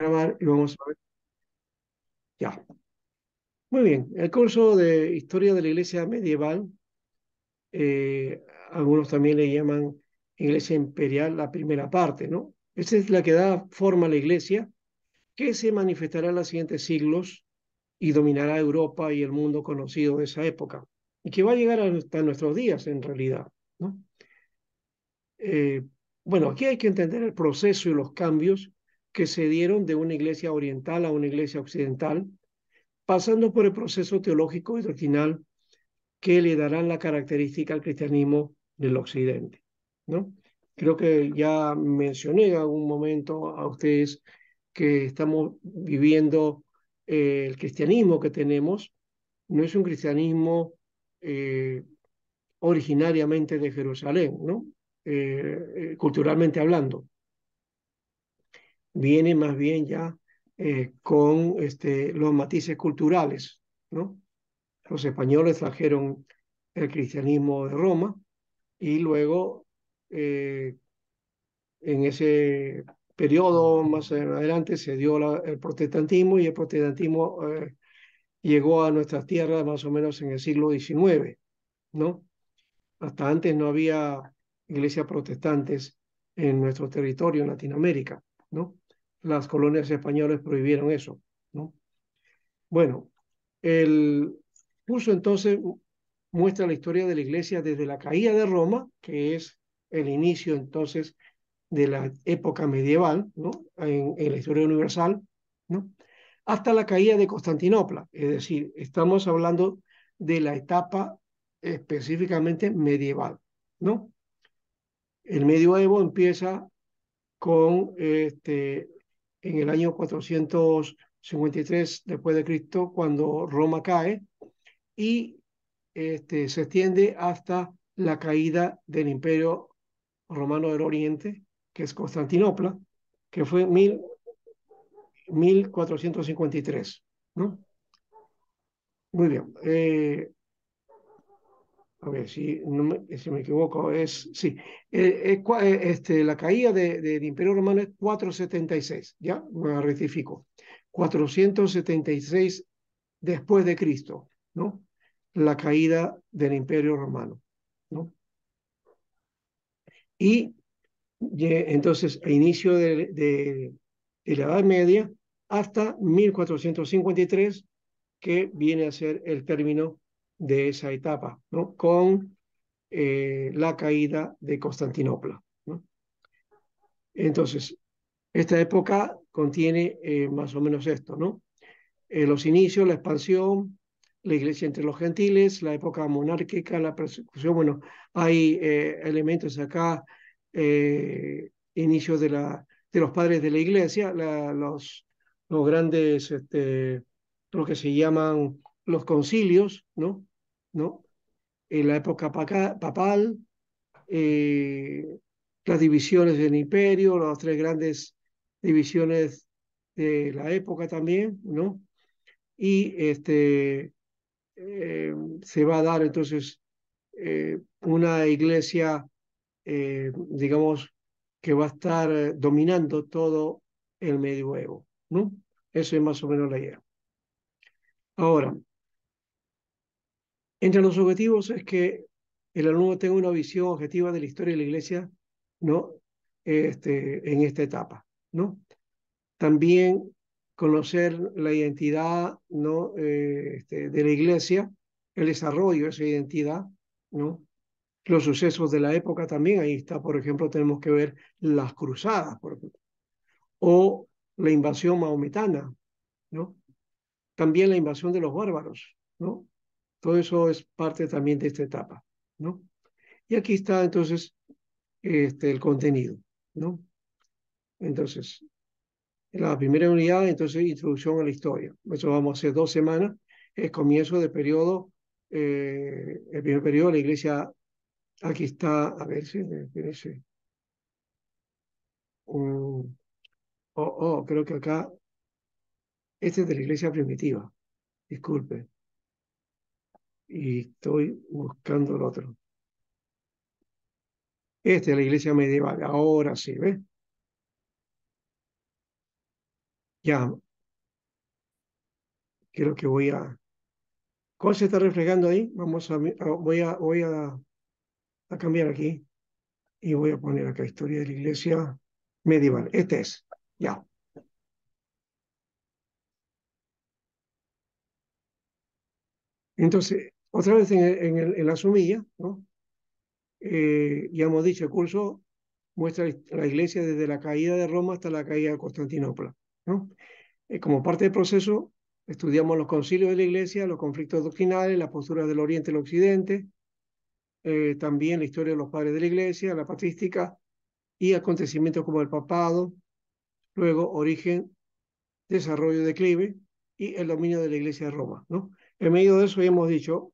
Grabar y vamos a ver. Ya. Muy bien. El curso de Historia de la Iglesia Medieval, algunos también le llaman Iglesia Imperial, la primera parte, ¿no? Esa es la que da forma a la Iglesia, que se manifestará en los siguientes siglos y dominará Europa y el mundo conocido de esa época, y que va a llegar hasta nuestros días en realidad, ¿no? Eh, bueno, aquí hay que entender el proceso y los cambios que se dieron de una iglesia oriental a una iglesia occidental, pasando por el proceso teológico y doctrinal que le darán la característica al cristianismo del occidente, ¿no? Creo que ya mencioné en algún momento a ustedes que estamos viviendo el cristianismo que tenemos, no es un cristianismo eh, originariamente de Jerusalén, ¿no? Culturalmente hablando, viene más bien ya con los matices culturales, ¿no? Los españoles trajeron el cristianismo de Roma y luego eh, en ese periodo más adelante se dio el protestantismo y el protestantismo llegó a nuestras tierras más o menos en el siglo XIX, ¿no? Hasta antes no había iglesias protestantes en nuestro territorio, en Latinoamérica, ¿no? Las colonias españolas prohibieron eso, ¿no? Bueno, el curso entonces muestra la historia de la iglesia desde la caída de Roma, que es el inicio entonces de la época medieval, ¿no? En la historia universal, ¿no? Hasta la caída de Constantinopla. Es decir, estamos hablando de la etapa específicamente medieval, ¿no? El medioevo empieza con, en el año 453 después de Cristo, cuando Roma cae, y se extiende hasta la caída del Imperio Romano del Oriente, que es Constantinopla, que fue en 1453, ¿no? Muy bien. A ver si me equivoco, sí. La caída del Imperio Romano es 476, ¿ya? Me rectifico. 476 después de Cristo, ¿no? La caída del Imperio Romano, ¿no? Y entonces, a inicio de la Edad Media hasta 1453, que viene a ser el término de esa etapa, ¿no? Con la caída de Constantinopla, ¿no? Entonces, esta época contiene más o menos esto, ¿no? Los inicios, la expansión, la iglesia entre los gentiles, la época monárquica, la persecución. Bueno, hay elementos acá, inicios de los padres de la iglesia, los grandes, lo que se llaman los concilios, ¿no? ¿No? En la época papal, eh, las divisiones del imperio, las tres grandes divisiones de la época también, ¿no? Y eh, se va a dar entonces una iglesia, digamos, que va a estar dominando todo el medioevo, ¿no? Eso es más o menos la idea. Ahora, entre los objetivos es que el alumno tenga una visión objetiva de la historia de la iglesia, ¿no? En esta etapa, ¿no? También conocer la identidad, ¿no? De la iglesia, el desarrollo de esa identidad, ¿no? Los sucesos de la época también, ahí está, por ejemplo, tenemos que ver las cruzadas, por ejemplo, o la invasión maometana, ¿no? También la invasión de los bárbaros, ¿no? Todo eso es parte también de esta etapa, ¿no? Y aquí está entonces el contenido, ¿no? Entonces, en la primera unidad, entonces, introducción a la historia. Eso vamos a hacer 2 semanas. Es comienzo de periodo, el primer periodo, la iglesia, aquí está, a ver si me parece. Creo que acá, este es de la iglesia primitiva, disculpe, y estoy buscando el otro. Este es la iglesia medieval, ahora sí, ¿ves? Ya, creo que voy a... ¿Cómo se está reflejando ahí? Voy a cambiar aquí y voy a poner acá historia de la iglesia medieval. Este es, ya. Entonces, otra vez en la sumilla, ¿no? Ya hemos dicho, el curso muestra la iglesia desde la caída de Roma hasta la caída de Constantinopla, ¿no? Como parte del proceso, estudiamos los concilios de la iglesia, los conflictos doctrinales, las posturas del Oriente y el Occidente, también la historia de los padres de la iglesia, la patrística y acontecimientos como el papado, luego origen, desarrollo, declive y el dominio de la iglesia de Roma, ¿no? En medio de eso ya hemos dicho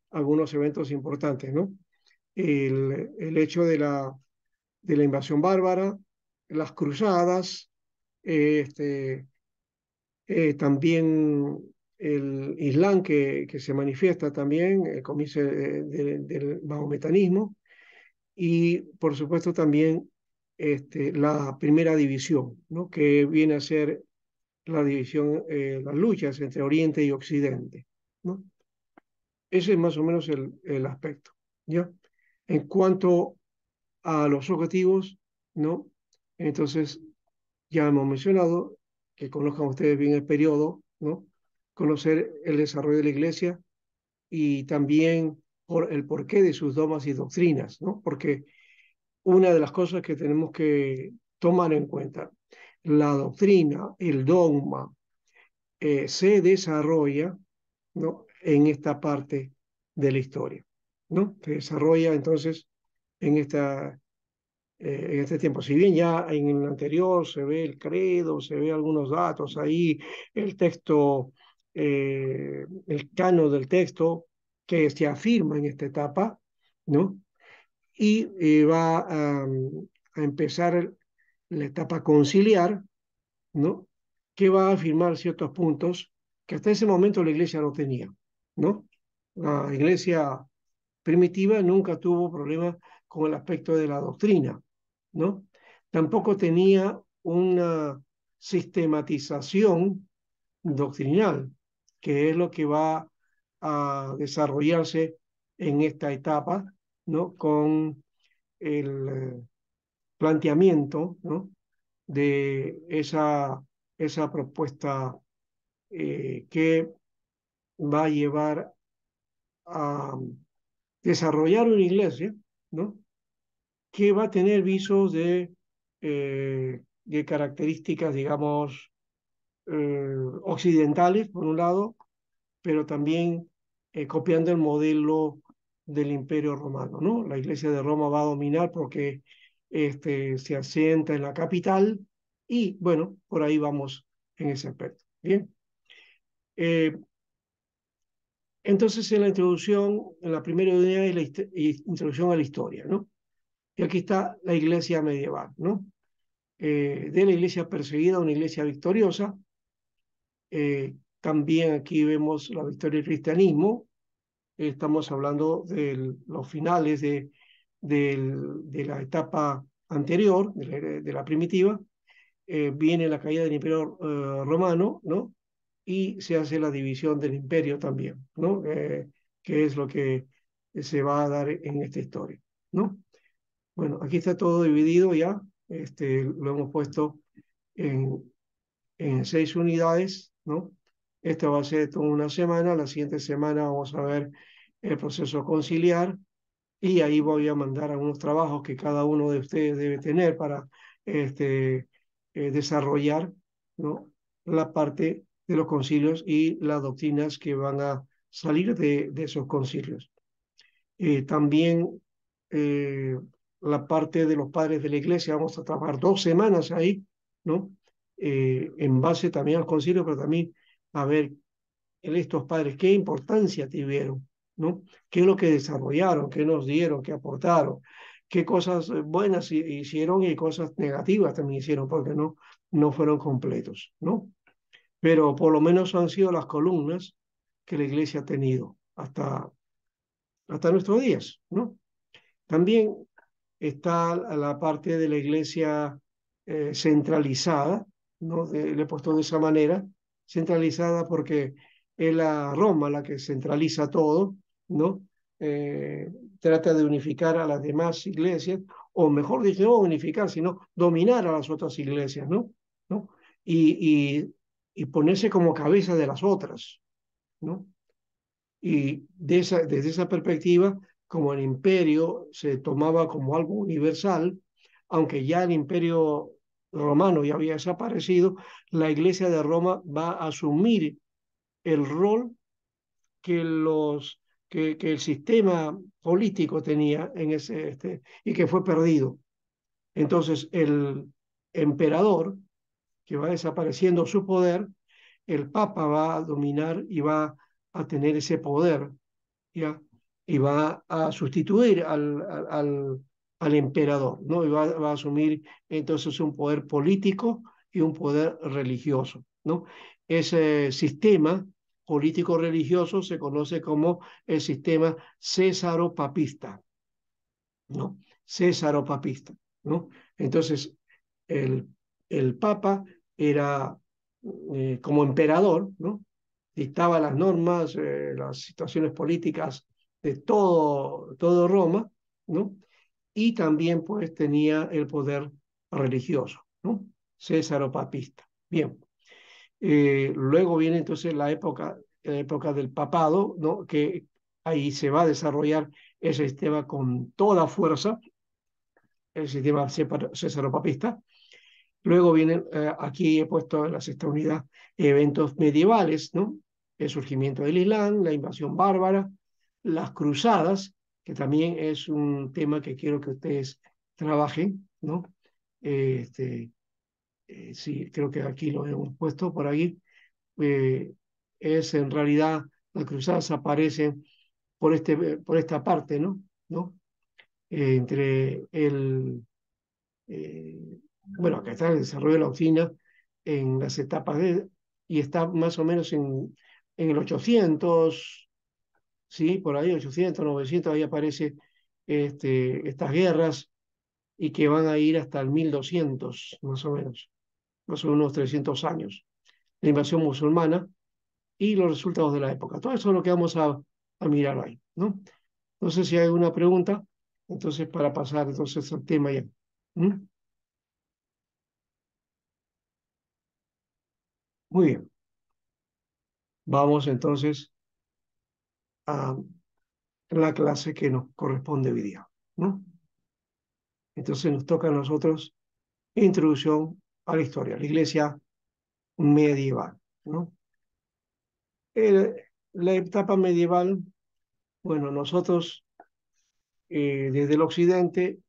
algunos eventos importantes, ¿no? El hecho de la invasión bárbara, las cruzadas, este, también el Islam que se manifiesta también, el comienzo del mahometanismo y por supuesto también la primera división, ¿no? Que viene a ser la división, las luchas entre Oriente y Occidente, ¿no? Ese es más o menos el aspecto, ¿ya? En cuanto a los objetivos, ¿no? Entonces, ya hemos mencionado que conozcan ustedes bien el periodo, ¿no? Conocer el desarrollo de la iglesia y también el porqué de sus dogmas y doctrinas, ¿no? Porque una de las cosas que tenemos que tomar en cuenta, la doctrina, el dogma, se desarrolla, ¿no? En esta parte de la historia, ¿no? Se desarrolla entonces en en este tiempo. Si bien ya en el anterior se ve el credo, se ve algunos datos ahí, el texto, el canon del texto que se afirma en esta etapa, ¿no? Y va a empezar la etapa conciliar, ¿no? Que va a afirmar ciertos puntos que hasta ese momento la iglesia no tenía, ¿no? La iglesia primitiva nunca tuvo problemas con el aspecto de la doctrina, ¿no? Tampoco tenía una sistematización doctrinal, que es lo que va a desarrollarse en esta etapa, ¿no? Con el planteamiento, ¿no? De esa propuesta que va a llevar a desarrollar una iglesia, ¿no? Que va a tener visos de características, digamos, occidentales, por un lado, pero también copiando el modelo del Imperio Romano, ¿no? La Iglesia de Roma va a dominar porque se asienta en la capital y, bueno, por ahí vamos en ese aspecto. Bien. Eh, entonces, en la introducción, en la primera unidad es la introducción a la historia, ¿no? Y aquí está la iglesia medieval, ¿no? De la iglesia perseguida a una iglesia victoriosa. También aquí vemos la victoria del cristianismo. Estamos hablando de los finales de la etapa anterior, de la primitiva. Viene la caída del imperio romano, ¿no? Y se hace la división del imperio también, ¿no? Que es lo que se va a dar en esta historia, ¿no? Bueno, aquí está todo dividido ya, lo hemos puesto en, en 6 unidades, ¿no? Esta va a ser toda una semana, la siguiente semana vamos a ver el proceso conciliar y ahí voy a mandar algunos trabajos que cada uno de ustedes debe tener para este, desarrollar, ¿no? La parte de los concilios y las doctrinas que van a salir de esos concilios. También eh, la parte de los padres de la iglesia, vamos a trabajar 2 semanas ahí, ¿no? En base también al concilio, pero también a ver estos padres qué importancia tuvieron, ¿no? ¿Qué es lo que desarrollaron, qué nos dieron, qué aportaron, qué cosas buenas hicieron y cosas negativas también hicieron, porque no fueron completos, ¿no? Pero por lo menos han sido las columnas que la iglesia ha tenido hasta nuestros días, ¿no? También está la parte de la iglesia centralizada, ¿no? Le he puesto de esa manera, centralizada porque es la Roma la que centraliza todo, ¿no? Trata de unificar a las demás iglesias, o mejor dicho, no unificar, sino dominar a las otras iglesias, ¿no? ¿No? Y, y ponerse como cabeza de las otras, ¿no? Y desde esa perspectiva, como el imperio se tomaba como algo universal, aunque ya el imperio romano ya había desaparecido, la iglesia de Roma va a asumir el rol que, que el sistema político tenía en ese, y que fue perdido. Entonces, el emperador, que va desapareciendo su poder, el papa va a dominar y va a tener ese poder, ¿ya? Y va a sustituir al emperador, ¿no? Y va a asumir entonces un poder político y un poder religioso, ¿no? Ese sistema político-religioso se conoce como el sistema césaropapista, ¿no? Césaropapista, ¿no? Entonces, el, el papa era como emperador, ¿no? Dictaba las normas, las situaciones políticas de todo Roma, ¿no? Y también pues tenía el poder religioso, ¿no? Césaropapista. Bien, luego viene entonces la época del papado, ¿no? Que ahí se va a desarrollar ese sistema con toda fuerza, el sistema césaropapista. Luego vienen, aquí he puesto en la sexta unidad, eventos medievales, ¿no? El surgimiento del Islam, la invasión bárbara, las cruzadas, que también es un tema que quiero que ustedes trabajen, ¿no? Este, sí, creo que aquí lo hemos puesto por ahí. Eh, es en realidad, las cruzadas aparecen por esta parte, ¿no? ¿No? Entre bueno, acá está el desarrollo de la doctrina en las etapas y está más o menos en el 800, ¿sí? Por ahí, 800, 900, ahí aparece estas guerras y que van a ir hasta el 1200, más o menos unos 300 años. La invasión musulmana y los resultados de la época. Todo eso es lo que vamos a mirar ahí, ¿no? No sé si hay alguna pregunta, entonces para pasar entonces al tema ya. ¿Mm? Muy bien, vamos entonces a la clase que nos corresponde hoy día, ¿no? Entonces nos toca a nosotros introducción a la historia, la iglesia medieval, ¿no? La etapa medieval, bueno, nosotros desde el occidente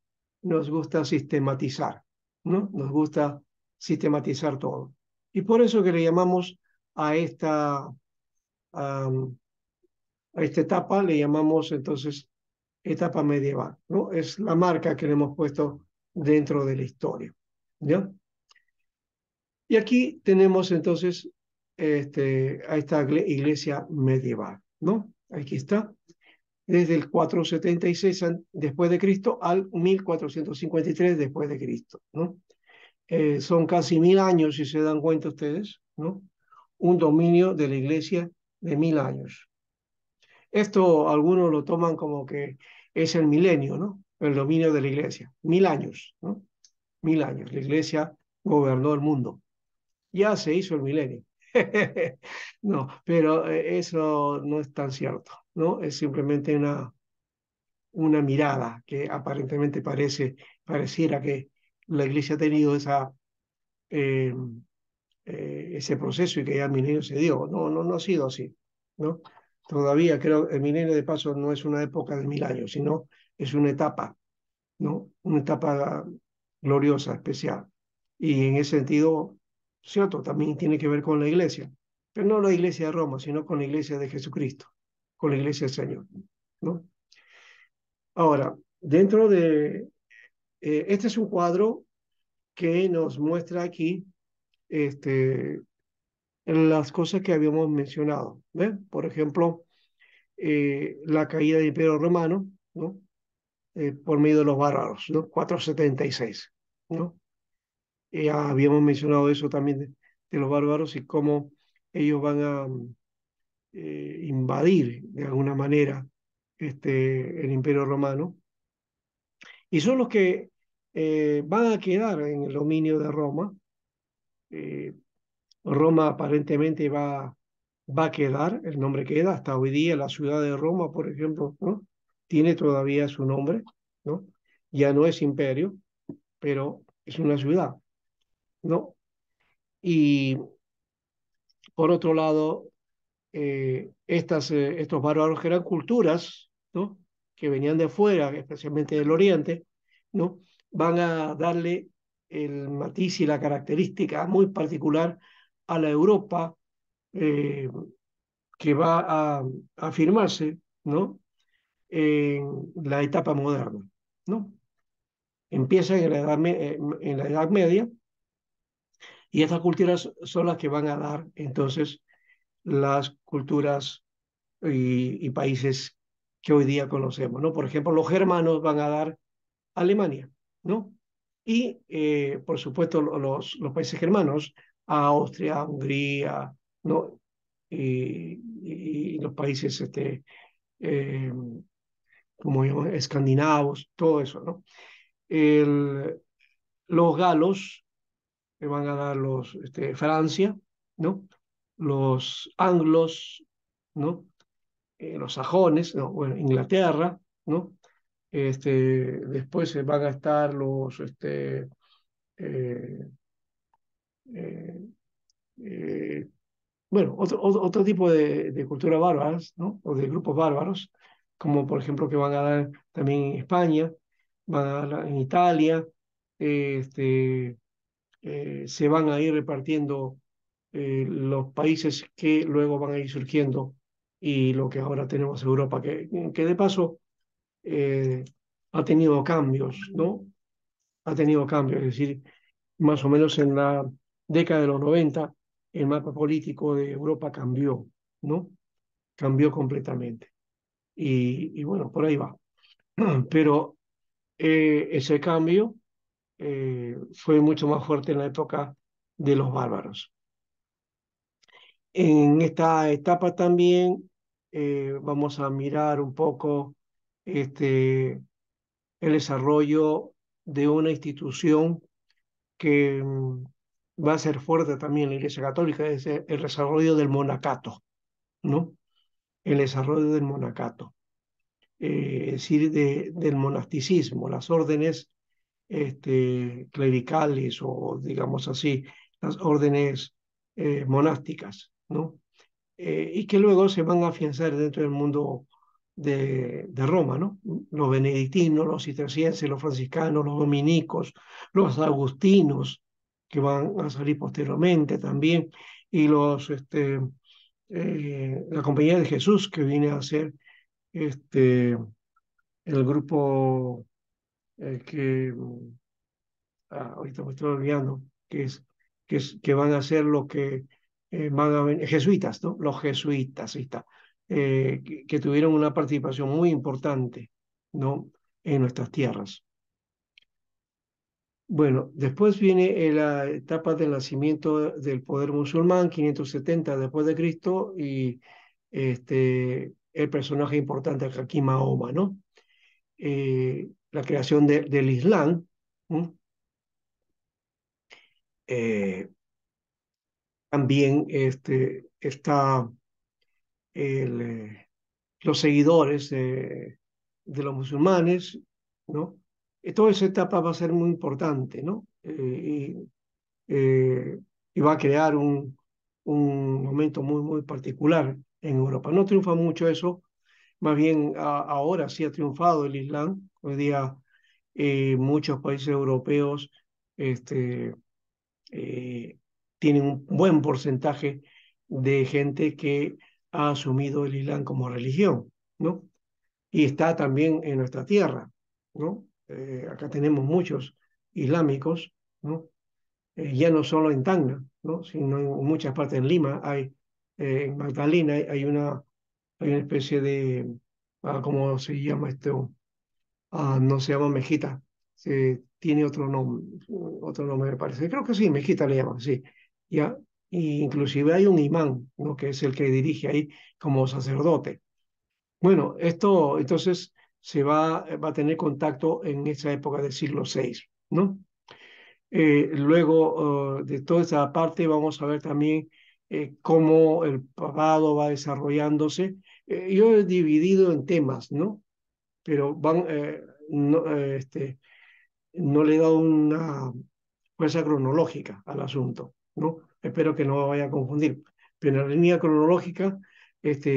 nos gusta sistematizar, ¿no? Nos gusta sistematizar todo. Y por eso que le llamamos a a esta etapa, le llamamos entonces etapa medieval, ¿no? Es la marca que le hemos puesto dentro de la historia, ¿ya? Y aquí tenemos entonces a esta iglesia medieval, ¿no? Aquí está, desde el 476 después de Cristo al 1453 después de Cristo, ¿no? Son casi 1000 años, si se dan cuenta ustedes, ¿no? Un dominio de la iglesia de 1000 años. Esto algunos lo toman como que es el milenio, ¿no? El dominio de la iglesia. 1000 años, ¿no? 1000 años. La iglesia gobernó el mundo. Ya se hizo el milenio. No, pero eso no es tan cierto, ¿no? Es simplemente una mirada que aparentemente pareciera que la iglesia ha tenido eh, ese proceso y que ya el milenio se dio. No, no, no ha sido así, ¿no? Todavía creo que el milenio de paso no es una época de 1000 años, sino es una etapa, ¿no? Una etapa gloriosa, especial. Y en ese sentido, cierto, también tiene que ver con la iglesia, pero no la iglesia de Roma, sino con la iglesia de Jesucristo, con la iglesia del Señor, ¿no? Ahora, dentro de, este es un cuadro que nos muestra aquí las cosas que habíamos mencionado, ¿ves? Por ejemplo, la caída del Imperio Romano, ¿no? Por medio de los bárbaros, ¿no? 476, ¿no? Ya habíamos mencionado eso también de los bárbaros y cómo ellos van a invadir de alguna manera el Imperio Romano. Y son los que van a quedar en el dominio de Roma. Eh, Roma aparentemente va a quedar, el nombre queda, hasta hoy día la ciudad de Roma, por ejemplo, ¿no? Tiene todavía su nombre, ¿no? Ya no es imperio, pero es una ciudad, ¿no? Y por otro lado, estos bárbaros que eran culturas, ¿no? Que venían de fuera, especialmente del Oriente, ¿no? Van a darle el matiz y la característica muy particular a la Europa eh, que va a afirmarse, ¿no? En la etapa moderna, ¿no? Empieza en la Edad Media y estas culturas son las que van a dar entonces las culturas y países que hoy día conocemos, ¿no? Por ejemplo, los germanos van a dar Alemania, ¿no? Y, por supuesto, los países germanos, Austria, Hungría, ¿no? Y los países, eh, como llaman, escandinavos, todo eso, ¿no? El, los galos, que van a dar Francia, ¿no? Los anglos, ¿no? Los sajones, ¿no? Bueno, Inglaterra, ¿no? Después van a estar eh, eh, eh, bueno, otro tipo de cultura bárbaras, ¿no? O de grupos bárbaros, como por ejemplo que van a dar también en España, van a dar en Italia, este, se van a ir repartiendo los países que luego van a ir surgiendo y lo que ahora tenemos Europa, que de paso eh, ha tenido cambios, ¿no? Ha tenido cambios, es decir, más o menos en la década de los 90 el mapa político de Europa cambió, ¿no? Cambió completamente. Y bueno, por ahí va. Pero ese cambio fue mucho más fuerte en la época de los bárbaros. En esta etapa también vamos a mirar un poco el desarrollo de una institución que va a ser fuerte también en la Iglesia Católica, es el desarrollo del monacato, ¿no? El desarrollo del monacato, es decir, del monasticismo, las órdenes clericales o, digamos así, las órdenes monásticas, ¿no? Y que luego se van a afianzar dentro del mundo de Roma, ¿no? Los benedictinos, los cistercienses, los franciscanos, los dominicos, los agustinos, que van a salir posteriormente también, y la Compañía de Jesús, que viene a ser el grupo que ahorita me estoy olvidando, que van a ser los que van a venir, jesuitas, ¿no? Los jesuitas, ahí está, que tuvieron una participación muy importante, ¿no? En nuestras tierras. Bueno, después viene la etapa del nacimiento del poder musulmán, 570 después de Cristo, y el personaje importante aquí, Mahoma, ¿no? La creación del Islam, ¿no? Eh, También está los seguidores los musulmanes, ¿no? Y toda esa etapa va a ser muy importante, ¿no? Eh, y va a crear un momento muy, muy particular en Europa. No triunfa mucho eso, más bien ahora sí ha triunfado el Islam. Hoy día muchos países europeos este, eh, tienen un buen porcentaje de gente que ha asumido el Islam como religión, ¿no? Y está también en nuestra tierra, ¿no? Acá tenemos muchos islámicos, ¿no? Ya no solo en Tacna, ¿no? Sino en muchas partes en Lima, en Magdalena hay una especie de, ¿cómo se llama esto? No se llama mezquita, tiene otro nombre me parece. Creo que sí, mezquita le llaman, sí. Ya, y inclusive hay un imán, ¿no? Que es el que dirige ahí como sacerdote. Bueno, esto entonces va a tener contacto en esa época del siglo VI, ¿no? Luego de toda esta parte vamos a ver también cómo el papado va desarrollándose. Yo he dividido en temas, ¿no? Pero no, no le he dado una fuerza cronológica al asunto, ¿no? Espero que no me vaya a confundir. Pero en la línea cronológica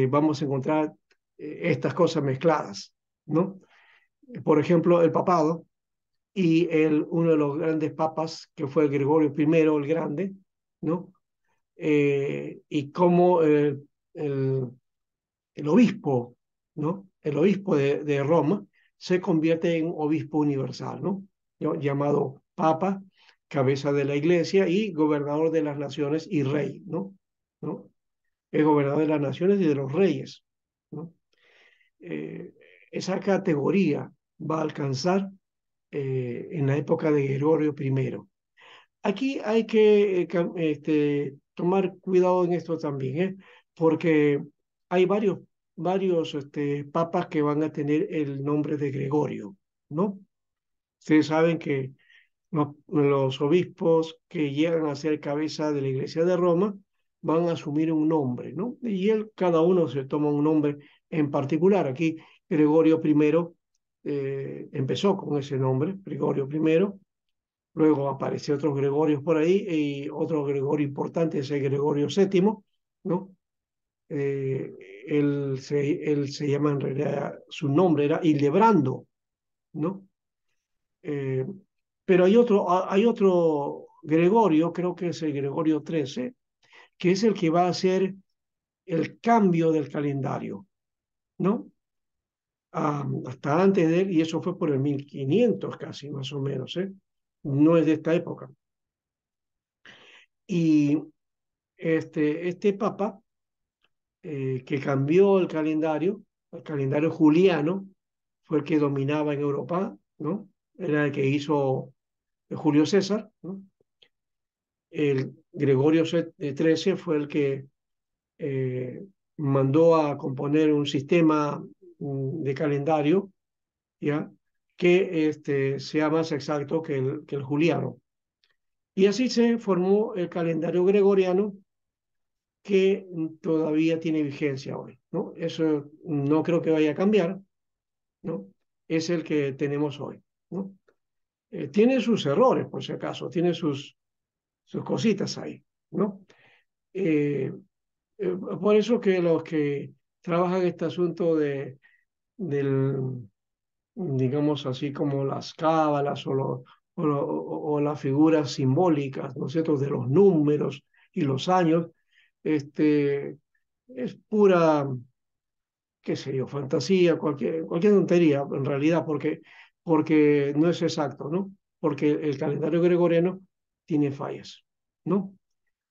vamos a encontrar estas cosas mezcladas, ¿no? Por ejemplo, el papado y uno de los grandes papas, que fue Gregorio I el Grande, ¿no? Y cómo el, el obispo, ¿no? El obispo de Roma se convierte en obispo universal, ¿no? Llamado papa, cabeza de la iglesia y gobernador de las naciones y rey, ¿no? ¿No? Es gobernador de las naciones y de los reyes, ¿no? Eh, esa categoría va a alcanzar en la época de Gregorio I. Aquí hay que tomar cuidado en esto también, ¿eh? Porque hay varios papas que van a tener el nombre de Gregorio, ¿no? Ustedes saben que los obispos que llegan a ser cabeza de la Iglesia de Roma van a asumir un nombre, ¿no? Y cada uno se toma un nombre en particular. Aquí Gregorio I empezó con ese nombre, Gregorio I. Luego apareció otros Gregorios por ahí y otro Gregorio importante es el Gregorio VII, ¿no? Eh, él se llama en realidad, su nombre era Hildebrando, ¿no? Eh, pero hay otro Gregorio, creo que es el Gregorio XIII, que es el que va a hacer el cambio del calendario, ¿no? Hasta antes de él, y eso fue por el 1500 casi, más o menos, ¿eh? No es de esta época. Y este papa que cambió el calendario juliano, fue el que dominaba en Europa, ¿no? Era el que hizo Julio César, ¿no? El Gregorio XIII fue el que eh, mandó a componer un sistema de calendario, ¿ya? Que sea más exacto que el juliano. Y así se formó el calendario gregoriano que todavía tiene vigencia hoy, ¿no? Eso no creo que vaya a cambiar, ¿no? Es el que tenemos hoy, ¿no? Tiene sus errores, por si acaso, tiene sus cositas ahí, ¿no? Eh, por eso que los que trabajan este asunto del, digamos así, como las cábalas o las figuras simbólicas, ¿no es cierto?, de los números y los años, es pura, qué sé yo, fantasía, cualquier tontería en realidad, porque no es exacto, ¿no? Porque el calendario gregoriano tiene fallas, ¿no?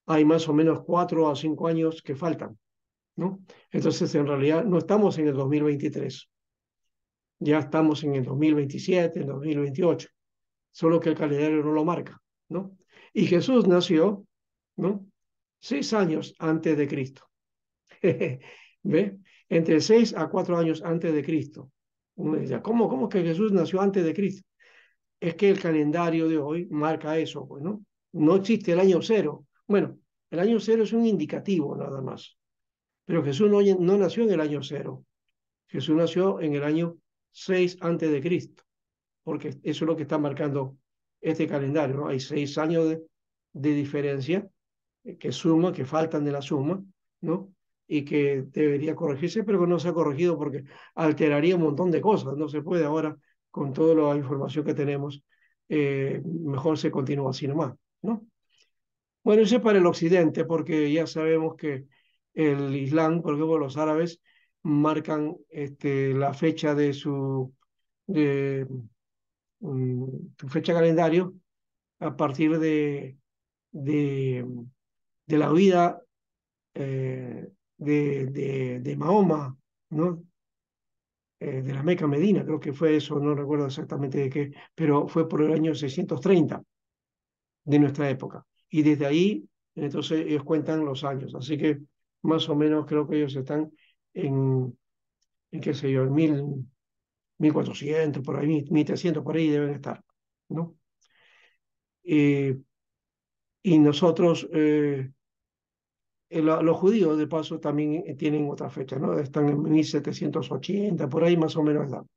Hay más o menos 4 a 5 años que faltan, ¿no? Entonces, en realidad, no estamos en el 2023, ya estamos en el 2027, el 2028, solo que el calendario no lo marca, ¿no? Y Jesús nació, ¿no? 6 años antes de Cristo. ¿Ve? Entre 6 a 4 años antes de Cristo. Uno dice, ¿cómo que Jesús nació antes de Cristo? Es que el calendario de hoy marca eso, pues, ¿no? No existe el año cero. Bueno, el año cero es un indicativo nada más, pero Jesús no nació en el año cero. Jesús nació en el año 6 antes de Cristo, porque eso es lo que está marcando este calendario, ¿no? Hay 6 años de diferencia que faltan de la suma, ¿no? Y que debería corregirse, pero que no se ha corregido porque alteraría un montón de cosas. No se puede ahora, con toda la información que tenemos, mejor se continúa así nomás, ¿no? Bueno, eso es para el occidente, porque ya sabemos que el Islam, por ejemplo, los árabes marcan la fecha de, su fecha calendario a partir de, de la vida de Mahoma, ¿no? de la Meca a Medina, creo que fue eso, no recuerdo exactamente de qué, pero fue por el año 630 de nuestra época. Y desde ahí, entonces ellos cuentan los años. Así que más o menos creo que ellos están en qué sé yo, en 1400, por ahí, 1300, por ahí deben estar, ¿no? Eh, y nosotros, los judíos, de paso, también tienen otra fecha, ¿no? Están en 1780, por ahí más o menos están.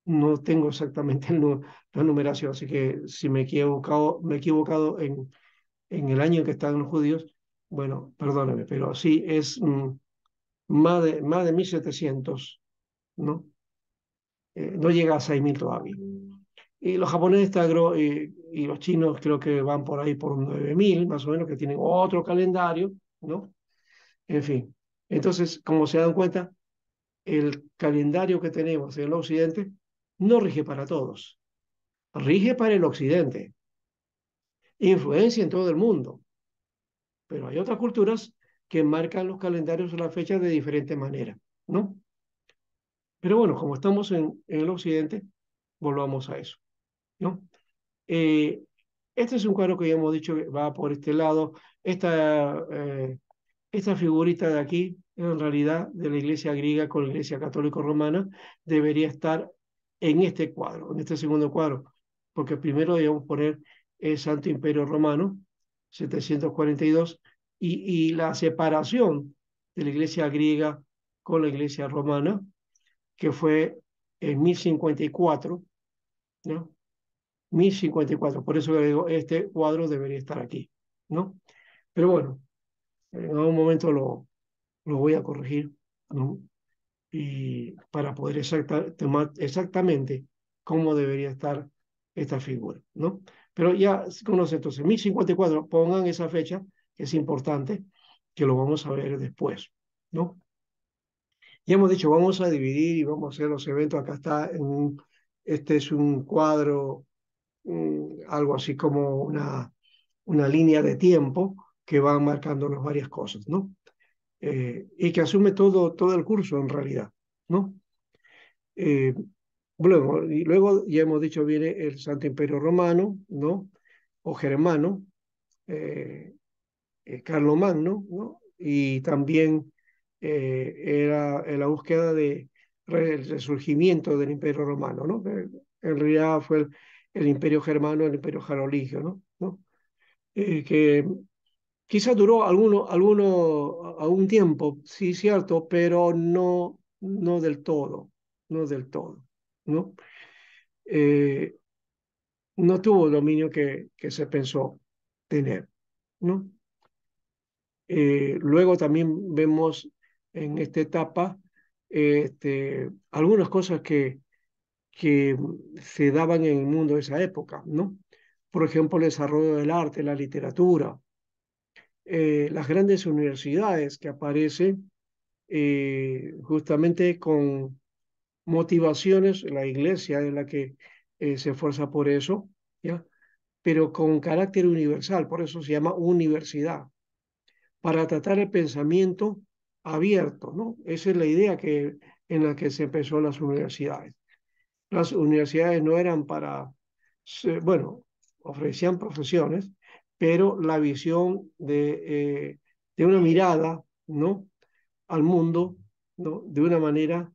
No tengo exactamente la numeración, así que si me he equivocado en el año en que están los judíos, bueno, perdóname, pero sí es más de 1700, ¿no? No llega a 6000 todavía. Y los japoneses y los chinos creo que van por ahí por 9000, más o menos, que tienen otro calendario, ¿no? En fin. Entonces, como se dan cuenta, el calendario que tenemos en el occidente no rige para todos, rige para el occidente, influencia en todo el mundo, pero hay otras culturas que marcan los calendarios o las fechas de diferente manera, ¿no? Pero bueno, como estamos en el occidente, volvamos a eso, ¿no? Eh, este es un cuadro que ya hemos dicho que va por este lado. Esta figurita de aquí, en realidad, de la iglesia griega con la iglesia católico-romana, debería estar en este cuadro, en este segundo cuadro, porque primero debemos poner el Santo Imperio Romano, 742, y la separación de la iglesia griega con la iglesia romana, que fue en 1054, ¿no? 1054. Por eso le digo, este cuadro debería estar aquí, ¿no? Pero bueno, en algún momento lo voy a corregir, ¿no? Y para poder tomar exactamente cómo debería estar esta figura, ¿no? Pero ya conoce entonces, 1054, pongan esa fecha, que es importante, que lo vamos a ver después, ¿no? Ya hemos dicho, vamos a dividir y vamos a hacer los eventos. Acá está, este es un cuadro, algo así como una línea de tiempo que va marcándonos varias cosas, ¿no? Y que asume todo el curso en realidad, ¿no? Eh, y luego ya hemos dicho viene el Santo Imperio Romano, ¿no? O Germano, eh, Carlomagno, ¿no? Y también era en la búsqueda de el resurgimiento del Imperio Romano, ¿no? En realidad fue el Imperio Germano, el Imperio Carolingio, ¿no? Que quizás duró algún tiempo, sí, cierto, pero no del todo, no del todo, ¿no? Eh, no tuvo el dominio que se pensó tener, ¿no? Luego también vemos en esta etapa algunas cosas que se daban en el mundo de esa época, ¿no? Por ejemplo, el desarrollo del arte, la literatura, las grandes universidades que aparecen justamente con motivaciones, la iglesia es la que se esfuerza por eso, ¿ya? Pero con carácter universal, por eso se llama universidad, para tratar el pensamiento abierto, ¿no? Esa es la idea en la que se empezó las universidades. Las universidades no eran bueno, ofrecían profesiones, pero la visión de una mirada, ¿no? Al mundo, ¿no? De una manera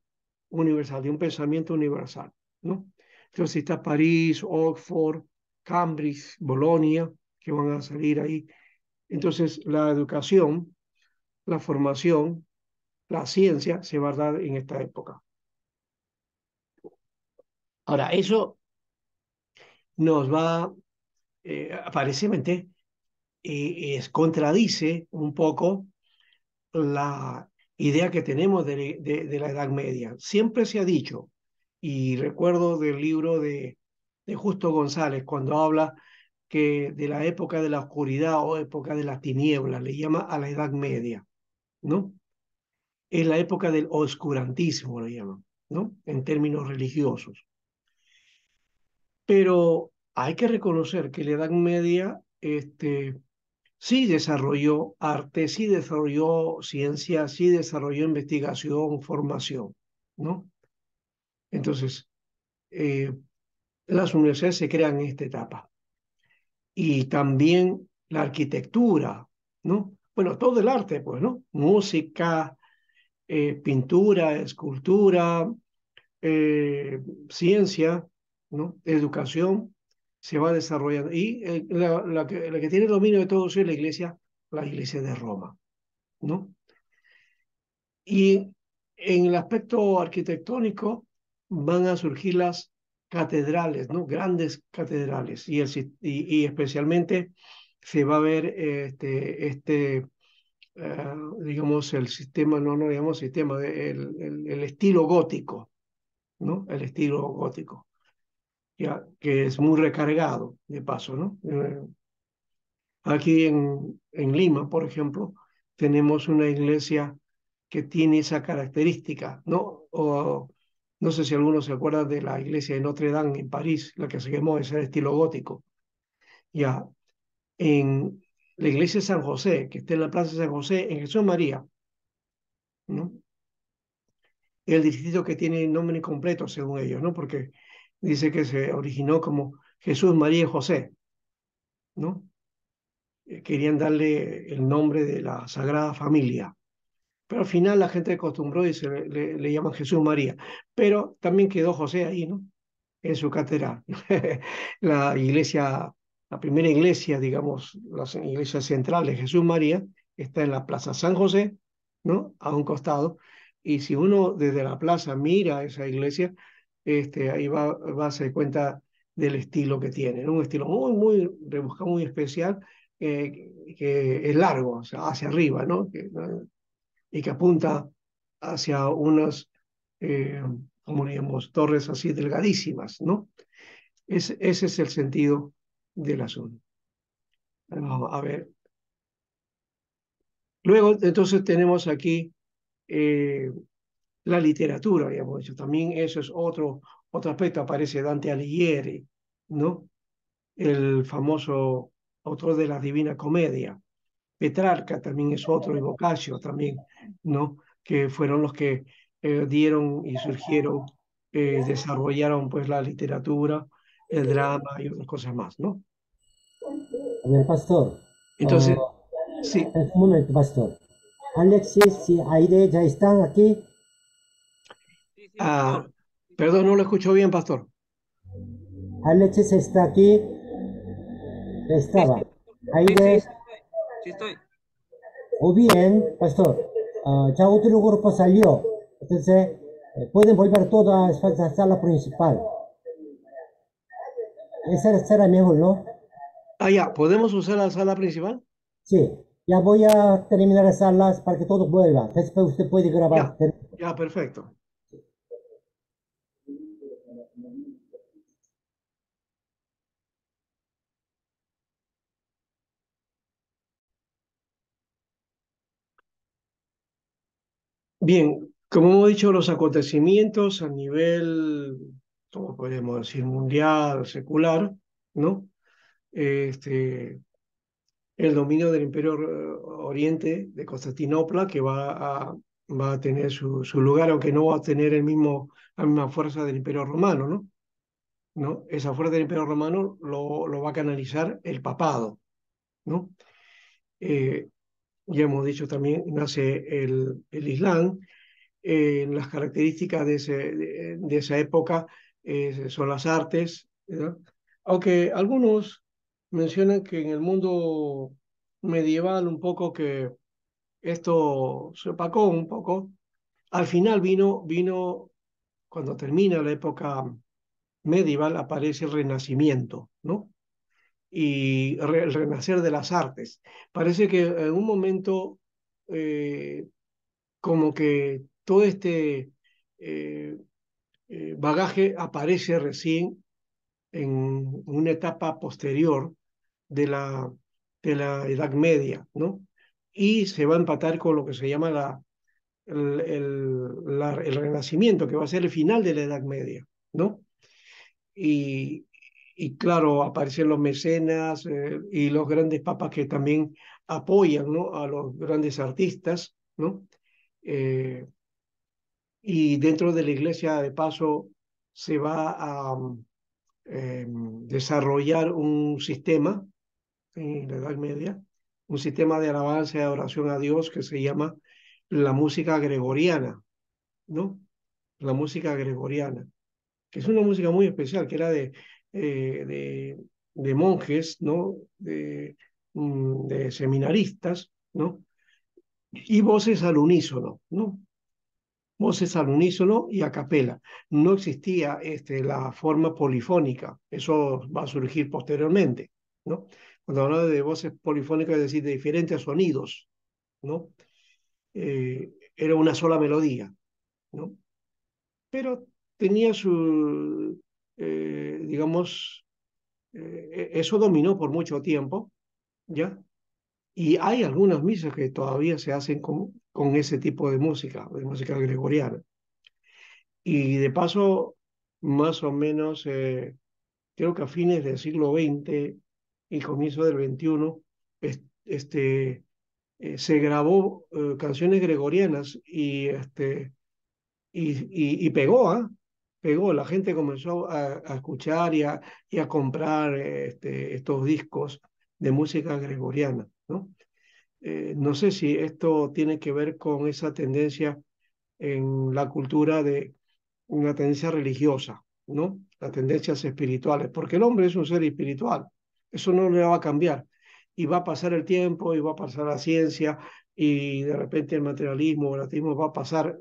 universal, de un pensamiento universal, ¿no? Entonces está París, Oxford, Cambridge, Bolonia, que van a salir ahí. Entonces la educación, la formación, la ciencia se va a dar en esta época. Ahora, eso nos va, aparentemente, contradice un poco la idea que tenemos de la Edad Media. Siempre se ha dicho, y recuerdo del libro de Justo González, cuando habla que de la época de la oscuridad o época de las tinieblas, le llama a la Edad Media, ¿no? Es la época del oscurantismo, lo llaman, ¿no? En términos religiosos. Pero hay que reconocer que la Edad Media, sí desarrolló arte, sí desarrolló ciencia, sí desarrolló investigación, formación, ¿no? Entonces, eh, las universidades se crean en esta etapa. Y también la arquitectura, ¿no? Bueno, todo el arte, pues, ¿no? Música, pintura, escultura, ciencia, ¿no? Educación, se va desarrollando. Y la que tiene dominio de todo eso es la iglesia de Roma, ¿no? Y en el aspecto arquitectónico van a surgir las catedrales, ¿no? Grandes catedrales. Y especialmente se va a ver digamos, el sistema, no digamos sistema, el estilo gótico, ¿no? El estilo gótico, ya, que es muy recargado, de paso, ¿no? Aquí en Lima, por ejemplo, tenemos una iglesia que tiene esa característica, ¿no? O, no sé si algunos se acuerdan de la iglesia de Notre Dame en París, la que se quemó, es el estilo gótico. Ya, en la iglesia de San José, que está en la plaza de San José, en Jesús María, ¿no? El distrito que tiene el nombre completo, según ellos, ¿no? Porque dice que se originó como Jesús, María y José, ¿no? Querían darle el nombre de la Sagrada Familia. Pero al final la gente acostumbró y le llaman Jesús María. Pero también quedó José ahí, ¿no? En su catedral. La iglesia, la primera iglesia, digamos, la iglesia central de Jesús María, está en la Plaza San José, ¿no? A un costado. Y si uno desde la plaza mira esa iglesia, ahí va a darse cuenta del estilo que tiene, ¿no? Un estilo muy rebuscado, muy especial, que es largo, o sea, hacia arriba, ¿no? Y que apunta hacia unas, eh, como diríamos, torres así delgadísimas, ¿no? Ese es el sentido del asunto. A ver. Luego, entonces, tenemos aquí eh, la literatura, habíamos dicho. También eso es otro aspecto. Aparece Dante Alighieri, ¿no? El famoso autor de la Divina Comedia. Petrarca también es otro, y Boccaccio también, ¿no? Que fueron los que dieron y surgieron, desarrollaron pues la literatura, el drama y otras cosas más, ¿no? A ver, pastor. Entonces, sí, Un momento, pastor. Alexis y Aide ya están aquí. Sí, sí, ah, pastor. perdón, no lo escucho bien, pastor. Alexis está aquí. Ya Sí, estaba. sí, pastor. Sí, sí, Aide. sí estoy. Sí estoy. O bien, pastor. Ya otro grupo salió. Entonces, pueden volver todas a la sala principal. Esa será mejor, ¿no? Ah, ya, ¿podemos usar la sala principal? Sí. Ya voy a terminar las salas para que todo vuelva. Después usted puede grabar. Ya, ya, perfecto. Bien, como hemos dicho, los acontecimientos a nivel, como podemos decir, mundial, secular, ¿no? Este, el dominio del Imperio Oriente de Constantinopla, que va a tener su lugar, aunque no va a tener la misma fuerza del Imperio Romano, ¿no? ¿No? Esa fuerza del Imperio Romano lo va a canalizar el papado, ¿no? Eh, ya hemos dicho también, nace el Islam. Las características de esa época son las artes, ¿verdad? Aunque algunos mencionan que en el mundo medieval un poco que esto se opacó un poco. Al final cuando termina la época medieval, aparece el Renacimiento, ¿no? Y el renacer de las artes. Parece que en un momento, como que todo este eh, bagaje aparece recién en una etapa posterior de de la Edad Media, ¿no? Y se va a empatar con lo que se llama el Renacimiento, que va a ser el final de la Edad Media, ¿no? Y, y claro, aparecen los mecenas, y los grandes papas que también apoyan, ¿no? A los grandes artistas, ¿no? Eh, y dentro de la iglesia, de paso, se va a desarrollar un sistema en la Edad Media, un sistema de alabanza y adoración a Dios que se llama la música gregoriana, ¿no? La música gregoriana, que es una música muy especial, que era eh, de, de monjes, ¿no? De seminaristas, ¿no? Y voces al unísono, ¿no? Voces al unísono y a capela. No existía la forma polifónica, eso va a surgir posteriormente, ¿no? Cuando hablaba de voces polifónicas, es decir, de diferentes sonidos, ¿no? Era una sola melodía, ¿no? Pero tenía su, digamos, eso dominó por mucho tiempo, ¿ya? Y hay algunas misas que todavía se hacen con ese tipo de música gregoriana. Y de paso, más o menos, creo que a fines del siglo XX y comienzo del XXI, se grabó canciones gregorianas y pegó, ¿ah? Pegó, la gente comenzó a escuchar y a comprar estos discos de música gregoriana, ¿no? No sé si esto tiene que ver con esa tendencia en la cultura de una tendencia religiosa, ¿no? Las tendencias espirituales, porque el hombre es un ser espiritual, eso no le va a cambiar. Y va a pasar el tiempo, y va a pasar la ciencia, y de repente el materialismo, el ateísmo va a pasar.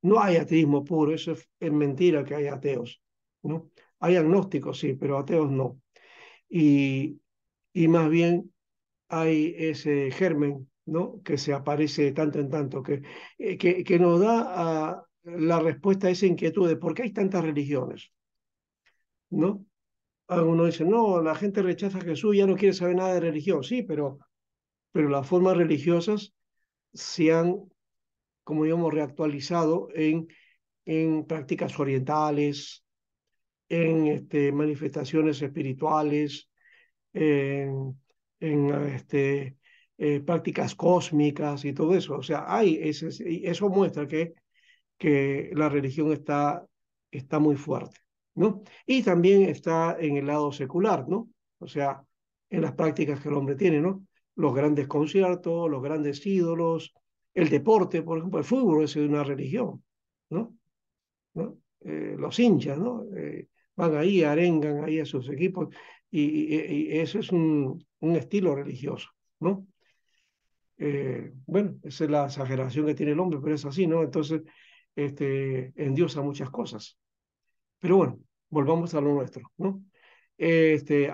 No hay ateísmo puro, eso es mentira que hay ateos, ¿no? Hay agnósticos, sí, pero ateos no. Y, y más bien hay ese germen, ¿no? Que se aparece de tanto en tanto, que nos da la respuesta a esa inquietud de por qué hay tantas religiones, ¿no? Algunos dicen, no, la gente rechaza a Jesús, ya no quiere saber nada de religión, sí, pero las formas religiosas se han, como digamos, reactualizado en prácticas orientales, en manifestaciones espirituales, en, en prácticas cósmicas y todo eso. O sea, y eso muestra que la religión está muy fuerte, ¿no? Y también está en el lado secular, ¿no? O sea, en las prácticas que el hombre tiene, ¿no? Los grandes conciertos, los grandes ídolos, el deporte, por ejemplo, el fútbol es una religión, ¿no? ¿No? Los hinchas, ¿no? Van ahí, arengan ahí a sus equipos y eso es un estilo religioso, ¿no? Bueno, esa es la exageración que tiene el hombre, pero es así, ¿no? Entonces, endiosa muchas cosas. Pero bueno, volvamos a lo nuestro, ¿no?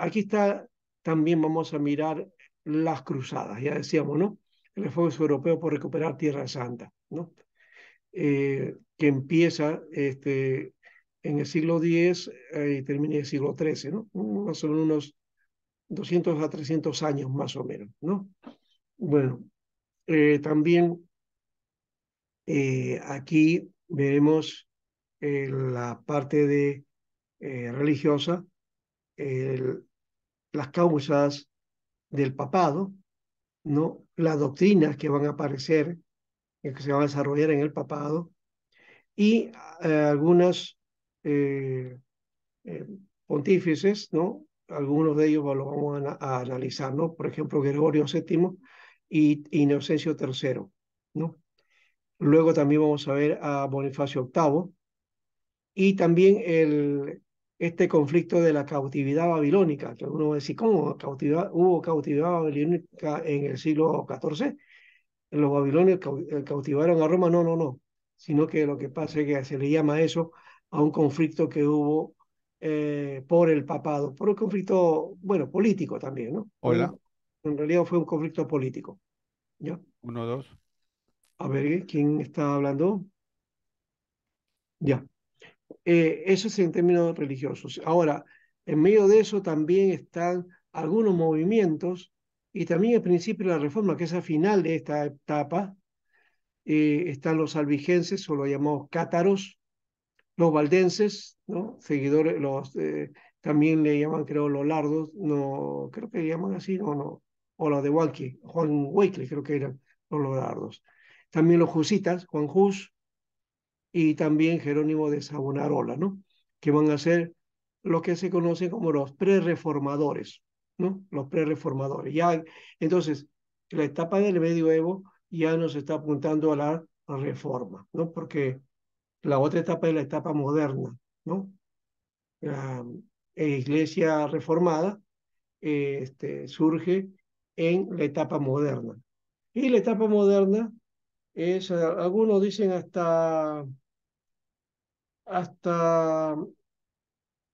Aquí está, también vamos a mirar las cruzadas, ya decíamos, ¿no? El esfuerzo europeo por recuperar Tierra Santa, ¿no? Que empieza en el siglo X y termina en el siglo XIII, ¿no? Más o menos unos 200 a 300 años más o menos, ¿no? Bueno, también aquí veremos la parte de religiosa, el- las causas del papado, ¿no? Las doctrinas que van a aparecer, que se van a desarrollar en el papado, y algunas eh, eh, pontífices, ¿no? Algunos de ellos lo vamos a analizar, ¿no? Por ejemplo, Gregorio VII y Inocencio III, ¿no? Luego también vamos a ver a Bonifacio VIII y también este conflicto de la cautividad babilónica, que algunos van a decir, ¿cómo hubo cautividad babilónica en el siglo XIV? Los babilonios cautivaron a Roma, no, no, no, sino que lo que pasa es que se le llama eso a un conflicto que hubo por el papado, por un conflicto, bueno, político también, ¿no? Hola, En realidad fue un conflicto político, ¿ya? uno, dos. A ver, ¿quién está hablando? Ya. Eso es en términos religiosos. Ahora, en medio de eso también están algunos movimientos y también el principio de la reforma, que es al final de esta etapa. Están los albigenses, o lo llamamos cátaros, los valdenses, ¿no? Seguidores, también le llaman, creo, los lardos, no, creo que le llaman así, no, no, o los de Hualqui, Juan Huicle, creo que eran los lardos. También los jusitas, Juan Hus, y también Jerónimo de Savonarola, ¿no? que van a ser los que se conocen como los prerreformadores, ¿no? Los prerreformadores. Ya, entonces, la etapa del medioevo ya nos está apuntando a la reforma, ¿no? Porque la otra etapa es la etapa moderna, ¿no? La iglesia reformada surge en la etapa moderna. Y la etapa moderna es, algunos dicen hasta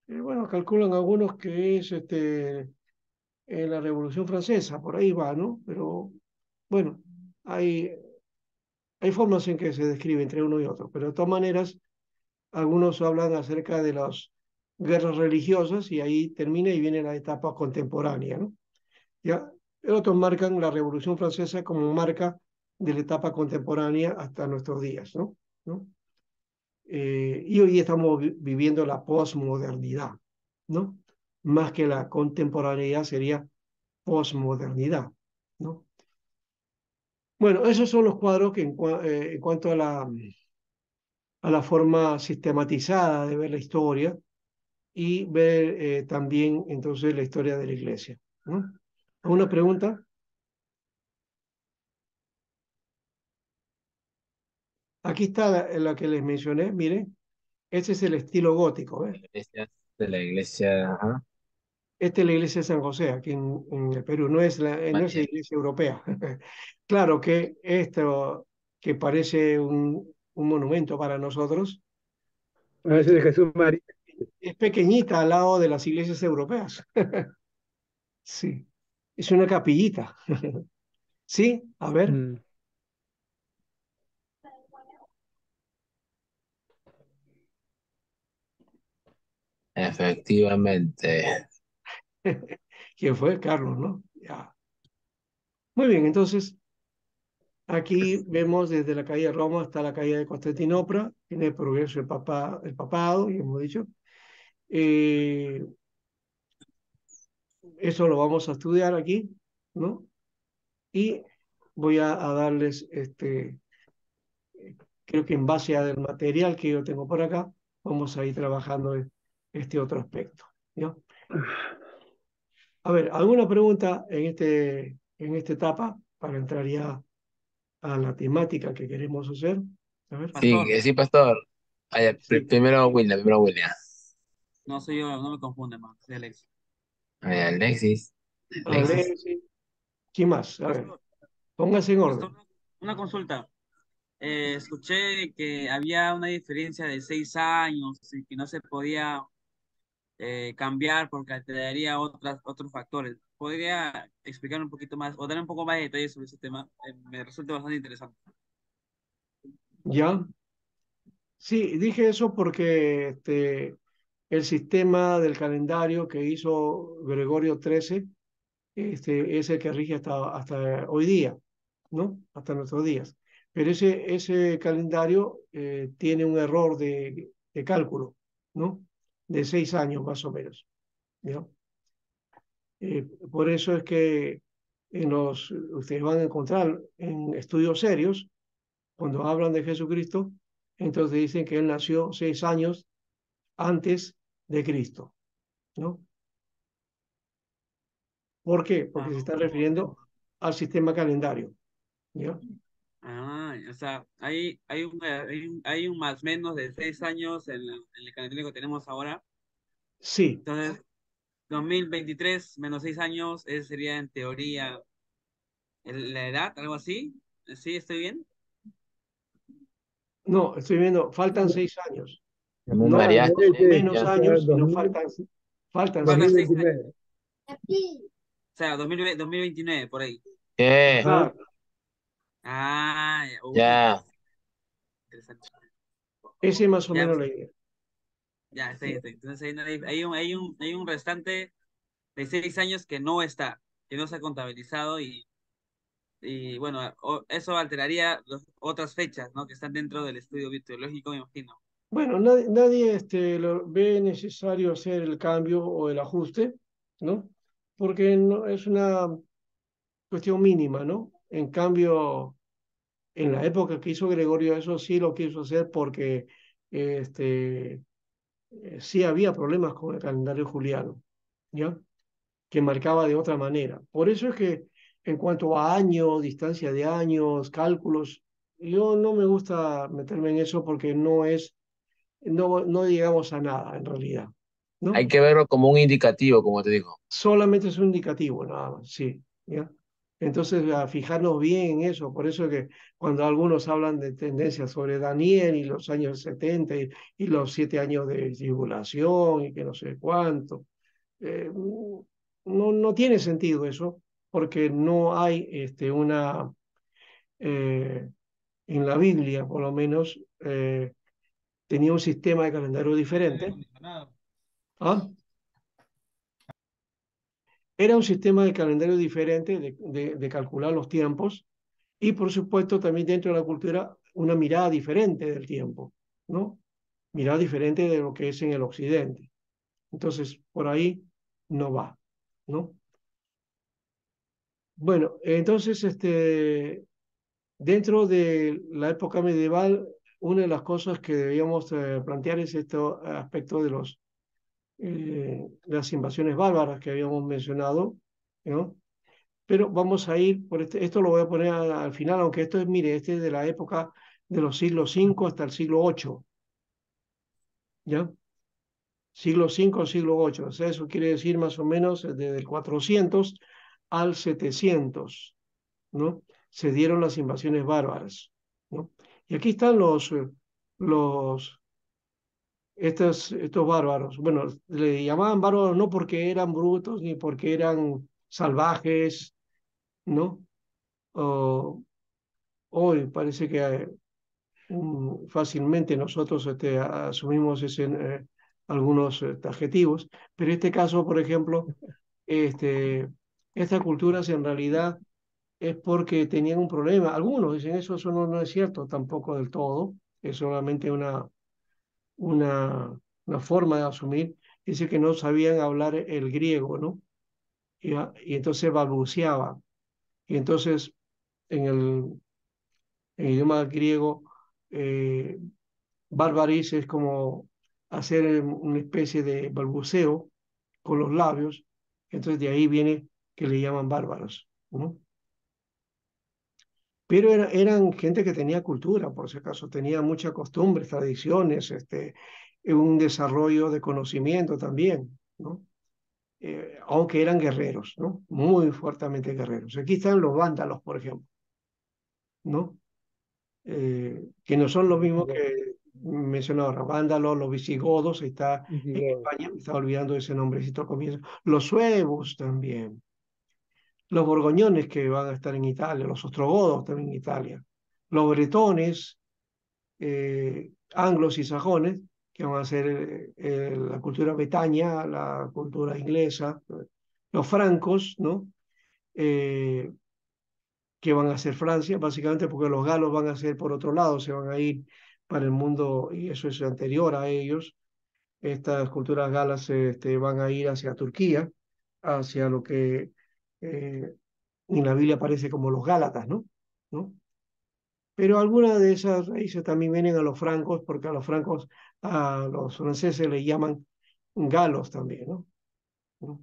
bueno, calculan algunos que es en la Revolución Francesa, por ahí va, ¿no? Pero bueno, hay, hay formas en que se describe entre uno y otro, pero de todas maneras, algunos hablan acerca de las guerras religiosas y ahí termina y viene la etapa contemporánea, ¿no? Ya, otros marcan la Revolución Francesa como marca de la etapa contemporánea hasta nuestros días, ¿no? ¿No? Y hoy estamos viviendo la posmodernidad, ¿no? Más que la contemporaneidad sería posmodernidad, ¿no? Bueno, esos son los cuadros que en cuanto a la forma sistematizada de ver la historia y ver también entonces la historia de la iglesia, ¿no? ¿Alguna pregunta? Aquí está la que les mencioné, miren, este es el estilo gótico, ¿ves? Iglesias de la iglesia, ajá. Esta es la iglesia de San José, aquí en el Perú, no es la María. iglesia europea. Claro que esto, que parece un monumento para nosotros, A veces de Jesús María. es pequeñita al lado de las iglesias europeas. Sí, es una capillita. Sí, a ver, Mm. Efectivamente. ¿quién fue? Carlos, ¿no? Ya. Muy bien, entonces aquí vemos desde la caída de Roma hasta la caída de Constantinopla, tiene el progreso el papado, y hemos dicho. Eh, Eso lo vamos a estudiar aquí, ¿no? Y voy a darles, creo que en base al material que yo tengo por acá, vamos a ir trabajando este otro aspecto, ¿ya? A ver, ¿alguna pregunta en esta etapa para entrar ya a la temática que queremos hacer? A ver, Sí, Pastor, sí, pastor. sí. Primero William. no soy yo, no me confunde, man, soy Alex. Alexis. Alexis. Alexis, ¿quién más? A ver, Pastor, póngase en pastor, orden. una consulta. Escuché que había una diferencia de 6 años y que no se podía cambiar porque alteraría otros factores. ¿Podría explicar un poquito más o dar un poco más de detalles sobre ese tema? Me resulta bastante interesante. ¿Ya? Sí, dije eso porque el sistema del calendario que hizo Gregorio XIII es el que rige hasta hoy día, ¿no? Hasta nuestros días. Pero ese calendario tiene un error de cálculo, ¿no? De 6 años más o menos, ¿ya? Por eso es que ustedes van a encontrar en estudios serios, cuando hablan de Jesucristo, entonces dicen que él nació 6 años antes de Cristo, ¿no? ¿Por qué? Ah, Porque se está refiriendo al sistema calendario, ¿ya? o sea, hay un más menos de 6 años en el calendario que tenemos ahora. Sí, Entonces, 2023 menos 6 años, ese sería en teoría la edad, algo así. ¿Sí? ¿Estoy bien? no, estoy viendo, faltan 6 años, Como un no mariachi, menos ya. O sea, años, sino faltan Faltan seis. 6 años. 2029. O sea, 2029 por ahí. ¿Qué? Ajá. Claro, Ah, ya, Ya. interesante. ese es más o Ya, menos la idea. ya, está bien, está bien. Entonces hay un restante de 6 años que no se ha contabilizado y bueno, eso alteraría otras fechas, ¿no? Que están dentro del estudio teológico, me imagino. Bueno, nadie ve necesario hacer el cambio o el ajuste, ¿no? Porque no, es una cuestión mínima, ¿no? En cambio, en la época que hizo Gregorio, eso sí lo quiso hacer porque este, sí había problemas con el calendario juliano, ¿ya? Que marcaba de otra manera. Por eso es que en cuanto a años, distancia de años, cálculos, yo no me gusta meterme en eso porque no llegamos a nada en realidad, Hay ¿no? que verlo como un indicativo, como te digo. Solamente es un indicativo, nada más, sí, ¿ya? Entonces, a fijarnos bien en eso, por eso que cuando algunos hablan de tendencias sobre Daniel y los años 70 y los 7 años de tribulación y que no sé cuánto, no tiene sentido eso, porque no hay eh, en la Biblia, por lo menos, tenía un sistema de calendario diferente. ¿Ah? Era un sistema de calendario diferente de calcular los tiempos y, por supuesto, también dentro de la cultura una mirada diferente del tiempo, ¿no? Mirada diferente de lo que es en el occidente. Entonces, por ahí no va, ¿no? Bueno, entonces, dentro de la época medieval, una de las cosas que debíamos plantear es este aspecto de las invasiones bárbaras que habíamos mencionado, ¿no? Pero vamos a ir por esto lo voy a poner al final, aunque esto es, mire, este es de la época de los siglos V hasta el siglo VIII, ¿ya? Siglo V, siglo VIII, o sea, eso quiere decir más o menos desde el 400 al 700, ¿no? Se dieron las invasiones bárbaras, ¿no? Y aquí están los, estos bárbaros. Bueno, le llamaban bárbaros no porque eran brutos ni porque eran salvajes, ¿no? O, hoy parece que fácilmente nosotros asumimos algunos adjetivos, pero en este caso, por ejemplo, este, estas culturas en realidad es porque tenían un problema. Algunos dicen eso no es cierto tampoco del todo, es solamente una, una forma de asumir. Dice que no sabían hablar el griego, ¿no? Y entonces balbuceaban. Y entonces en el idioma griego, eh, barbaris es como hacer una especie de balbuceo con los labios. Entonces de ahí viene que le llaman bárbaros, ¿no? Pero eran gente que tenía cultura, por si acaso, tenía muchas costumbres, tradiciones, un desarrollo de conocimiento también, ¿no? Aunque eran guerreros, ¿no? Muy fuertemente guerreros. Aquí están los vándalos, por ejemplo, ¿no? Que no son los mismos que mencionaba ahora. Vándalos, los visigodos, está en Visigodos. España, me estaba olvidando ese nombrecito al comienzo. Los suevos también. Los borgoñones que van a estar en Italia, los ostrogodos también en Italia. Los bretones, anglos y sajones, que van a ser la cultura bretaña, la cultura inglesa. Los francos, ¿no? Eh, que van a ser Francia, básicamente porque los galos van a ser por otro lado, se van a ir para el mundo, y eso es anterior a ellos. Estas culturas galas van a ir hacia Turquía, hacia lo que en la Biblia aparece como los Gálatas, ¿no? ¿No? Pero algunas de esas raíces también vienen a los francos, porque a los francos, a los franceses le llaman galos también, ¿no? ¿No?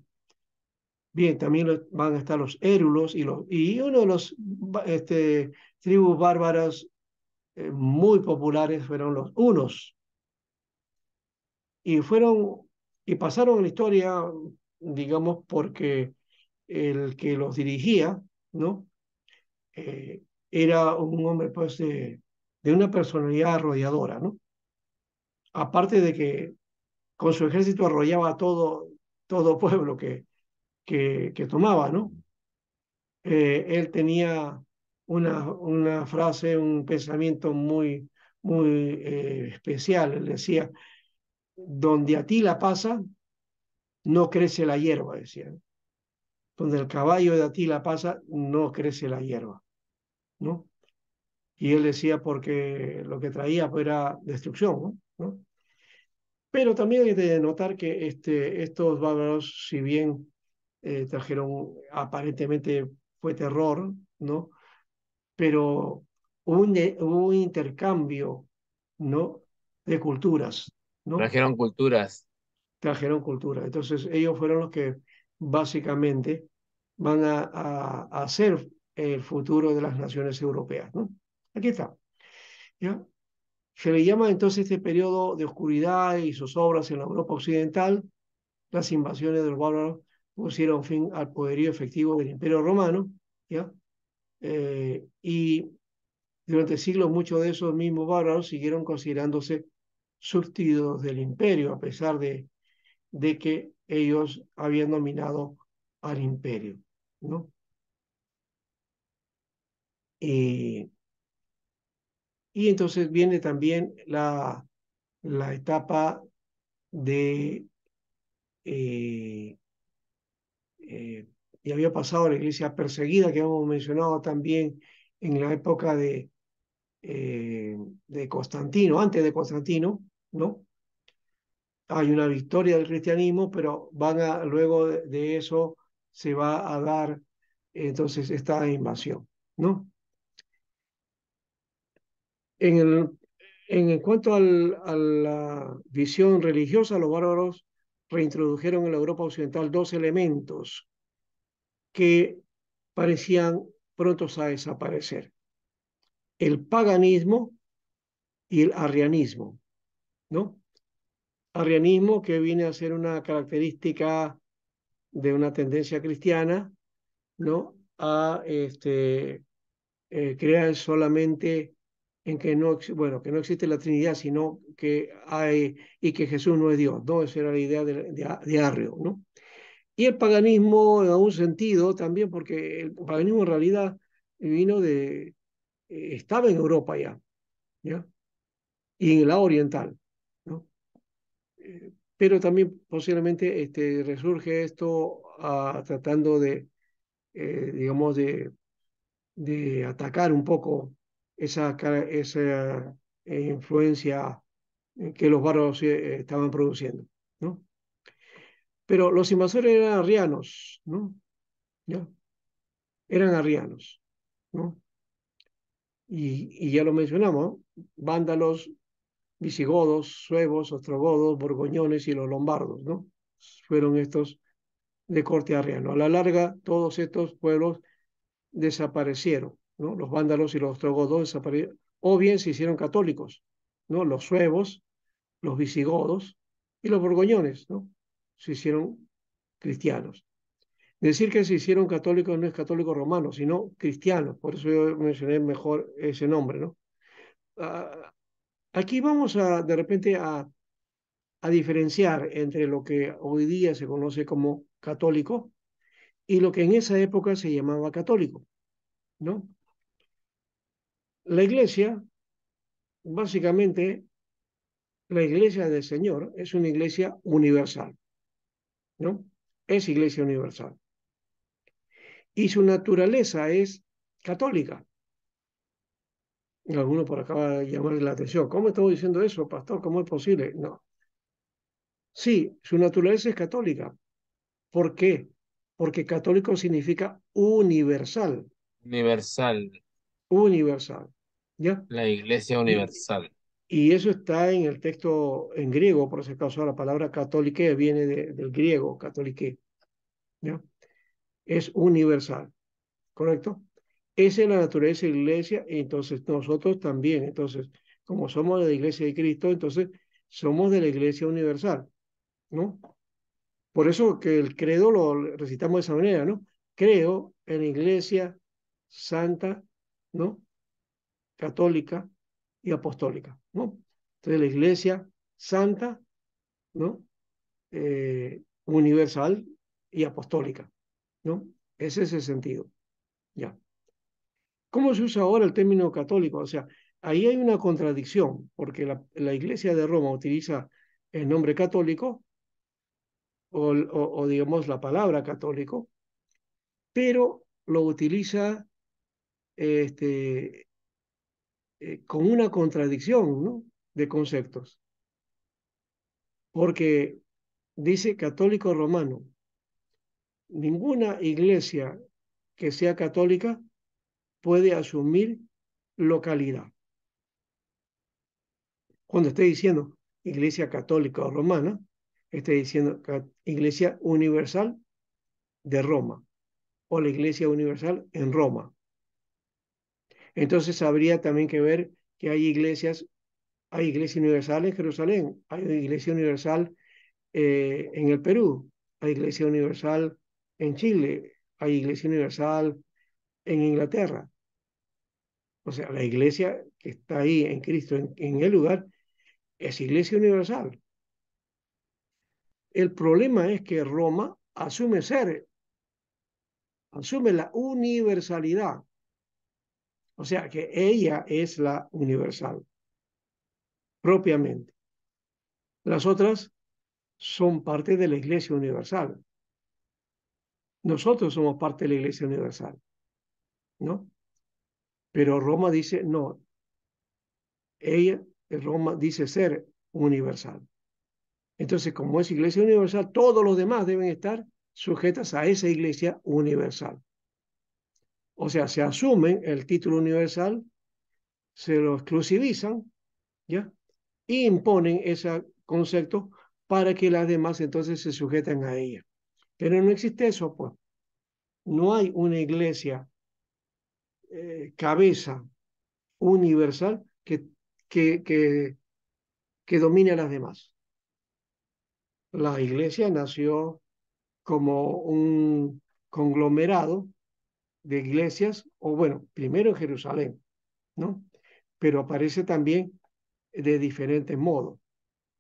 Bien, también van a estar los érulos y uno de los tribus bárbaras muy populares fueron los hunos y y pasaron a la historia, digamos, porque el que los dirigía, ¿no? Eh, era un hombre, pues, de una personalidad arrolladora, ¿no? Aparte de que con su ejército arrollaba a todo pueblo que tomaba, ¿no? Él tenía una frase, un pensamiento muy especial. Él decía, donde Atila pasa, no crece la hierba, decía. Donde el caballo de Atila pasa, no crece la hierba, ¿no? Y él decía porque lo que traía pues, era destrucción, ¿no? ¿No? Pero también hay que notar que estos bárbaros, si bien trajeron, aparentemente fue terror, ¿no? Pero hubo un intercambio, ¿no? De culturas. ¿no? Trajeron culturas. Trajeron cultura. Entonces ellos fueron los que básicamente van a hacer el futuro de las naciones europeas, ¿no? Aquí está, ¿ya? Se le llama entonces este periodo de oscuridad y zozobras en la Europa occidental. Las invasiones de los bárbaros pusieron fin al poderío efectivo del Imperio Romano, ¿ya? Y durante siglos muchos de esos mismos bárbaros siguieron considerándose súbditos del imperio, a pesar de que ellos habían dominado al imperio, ¿no? Y, y entonces viene también la etapa de, eh, eh, y había pasado la iglesia perseguida, que hemos mencionado también en la época de Constantino, antes de Constantino, ¿no? Hay una victoria del cristianismo, pero luego de eso se va a dar entonces esta invasión, ¿no? En el, en cuanto a la visión religiosa, los bárbaros reintrodujeron en la Europa occidental dos elementos que parecían prontos a desaparecer: el paganismo y el arrianismo, ¿no? Arrianismo, que viene a ser una característica de una tendencia cristiana, ¿no? A creer solamente en que no, bueno, que no existe la Trinidad, sino que hay, y que Jesús no es Dios, ¿no? Esa era la idea de Arrio, ¿no? Y el paganismo en algún sentido también, porque el paganismo en realidad vino estaba en Europa ya, ¿ya? Y en la oriental, ¿no? Pero también posiblemente resurge esto tratando digamos, de atacar un poco esa influencia que los bárbaros estaban produciendo, ¿no? Pero los invasores eran arrianos, ¿no? ¿Ya? Eran arrianos, ¿no? Y ya lo mencionamos, vándalos, visigodos, suevos, ostrogodos, borgoñones y los lombardos, ¿no? Fueron estos de corte arriano. A la larga, todos estos pueblos desaparecieron, ¿no? Los vándalos y los ostrogodos desaparecieron, o bien se hicieron católicos, ¿no? Los suevos, los visigodos y los borgoñones, ¿no? Se hicieron cristianos. Decir que se hicieron católicos no es católico romano, sino cristianos, por eso yo mencioné mejor ese nombre, ¿no? Ah, aquí vamos de repente a diferenciar entre lo que hoy día se conoce como católico y lo que en esa época se llamaba católico, ¿no? La iglesia, básicamente, la iglesia del Señor es una iglesia universal, ¿no? Es iglesia universal. Y su naturaleza es católica. Alguno por acá va a llamarle la atención. ¿Cómo estamos diciendo eso, pastor? ¿Cómo es posible? No. Sí, su naturaleza es católica. ¿Por qué? Porque católico significa universal, Universal. universal, ¿ya? La iglesia Y, universal. y eso está en el texto en griego, por ese caso, la palabra católique viene del griego, católique, ¿ya? Es universal, ¿correcto? Esa es la naturaleza de la iglesia, y entonces nosotros también, entonces, como somos de la iglesia de Cristo, entonces somos de la iglesia universal, ¿no? Por eso que el credo lo recitamos de esa manera, ¿no? Creo en la iglesia santa, ¿no? Católica y apostólica, ¿no? Entonces la iglesia santa, ¿no? Universal y apostólica, ¿no? Ese es el sentido, ya. ¿Cómo se usa ahora el término católico? O sea, ahí hay una contradicción, porque la iglesia de Roma utiliza el nombre católico o digamos la palabra católico, pero lo utiliza este, con una contradicción, ¿no? De conceptos, porque dice católico romano. Ninguna iglesia que sea católica puede asumir localidad. Cuando esté diciendo Iglesia Católica o Romana, está diciendo Iglesia Universal de Roma o la Iglesia Universal en Roma. Entonces habría también que ver que hay Iglesia Universal en Jerusalén, hay Iglesia Universal en el Perú, hay Iglesia Universal en Chile, hay Iglesia Universal en Inglaterra. O sea, la iglesia que está ahí en Cristo, en el lugar, es Iglesia Universal. El problema es que Roma asume asume la universalidad. O sea, que ella es la universal, propiamente. Las otras son parte de la Iglesia Universal. Nosotros somos parte de la Iglesia Universal, ¿no? Pero Roma dice, no, Roma dice ser universal. Entonces, como es Iglesia Universal, todos los demás deben estar sujetas a esa Iglesia Universal. O sea, se asumen el título universal, se lo exclusivizan, ¿ya? Y imponen ese concepto para que las demás entonces se sujeten a ella. Pero no existe eso, pues. No hay una iglesia cabeza universal que, que, que domine a las demás. La iglesia nació como un conglomerado de iglesias, o bueno, primero en Jerusalén, ¿no? Pero aparece también de diferentes modos.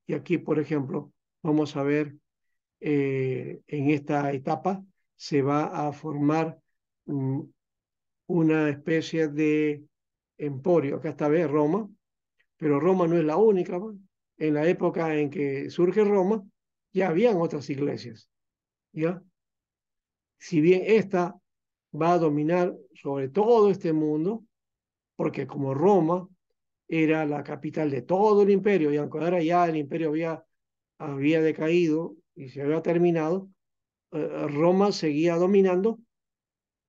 Y aquí, por ejemplo, vamos a ver en esta etapa se va a formar una especie de emporio. Acá está, ¿ves? Roma, pero Roma no es la única, ¿no? En la época en que surge Roma, ya habían otras iglesias, ¿ya? Si bien esta va a dominar sobre todo este mundo, porque como Roma era la capital de todo el imperio, y aunque ahora ya el imperio había decaído y se había terminado, Roma seguía dominando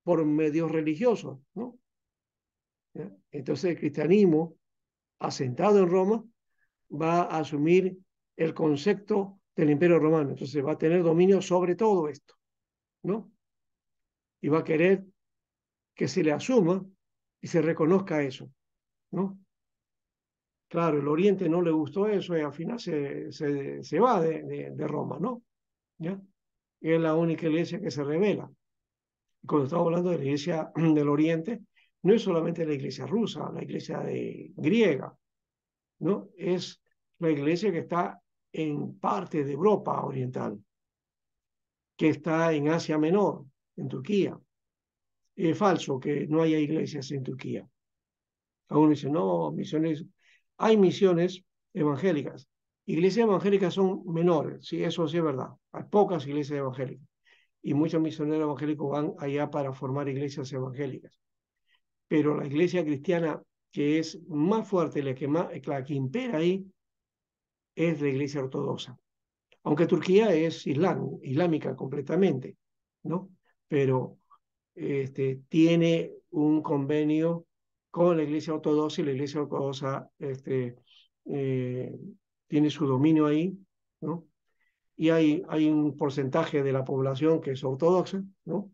por medios religiosos, ¿no? ¿Ya? Entonces el cristianismo, asentado en Roma, va a asumir el concepto del imperio romano, entonces va a tener dominio sobre todo esto, ¿no? Y va a querer que se le asuma y se reconozca eso, ¿no? Claro, el Oriente no le gustó eso y al final se va de Roma, ¿no? ¿Ya? Y es la única iglesia que se revela. Cuando estamos hablando de la iglesia del Oriente, no es solamente la iglesia rusa, la iglesia griega, ¿no? Es la iglesia que está en parte de Europa Oriental, que está en Asia Menor, en Turquía. Es falso que no haya iglesias en Turquía. Algunos dicen, no, misiones. Hay misiones evangélicas. Iglesias evangélicas son menores, sí, eso sí es verdad. Hay pocas iglesias evangélicas. Y muchos misioneros evangélicos van allá para formar iglesias evangélicas. Pero la iglesia cristiana que es más fuerte, la que impera ahí, es la iglesia ortodoxa. Aunque Turquía es islámica completamente, ¿no? Pero tiene un convenio con la iglesia ortodoxa y la iglesia ortodoxa eh, tiene su dominio ahí, ¿no? Y hay un porcentaje de la población que es ortodoxa, ¿no?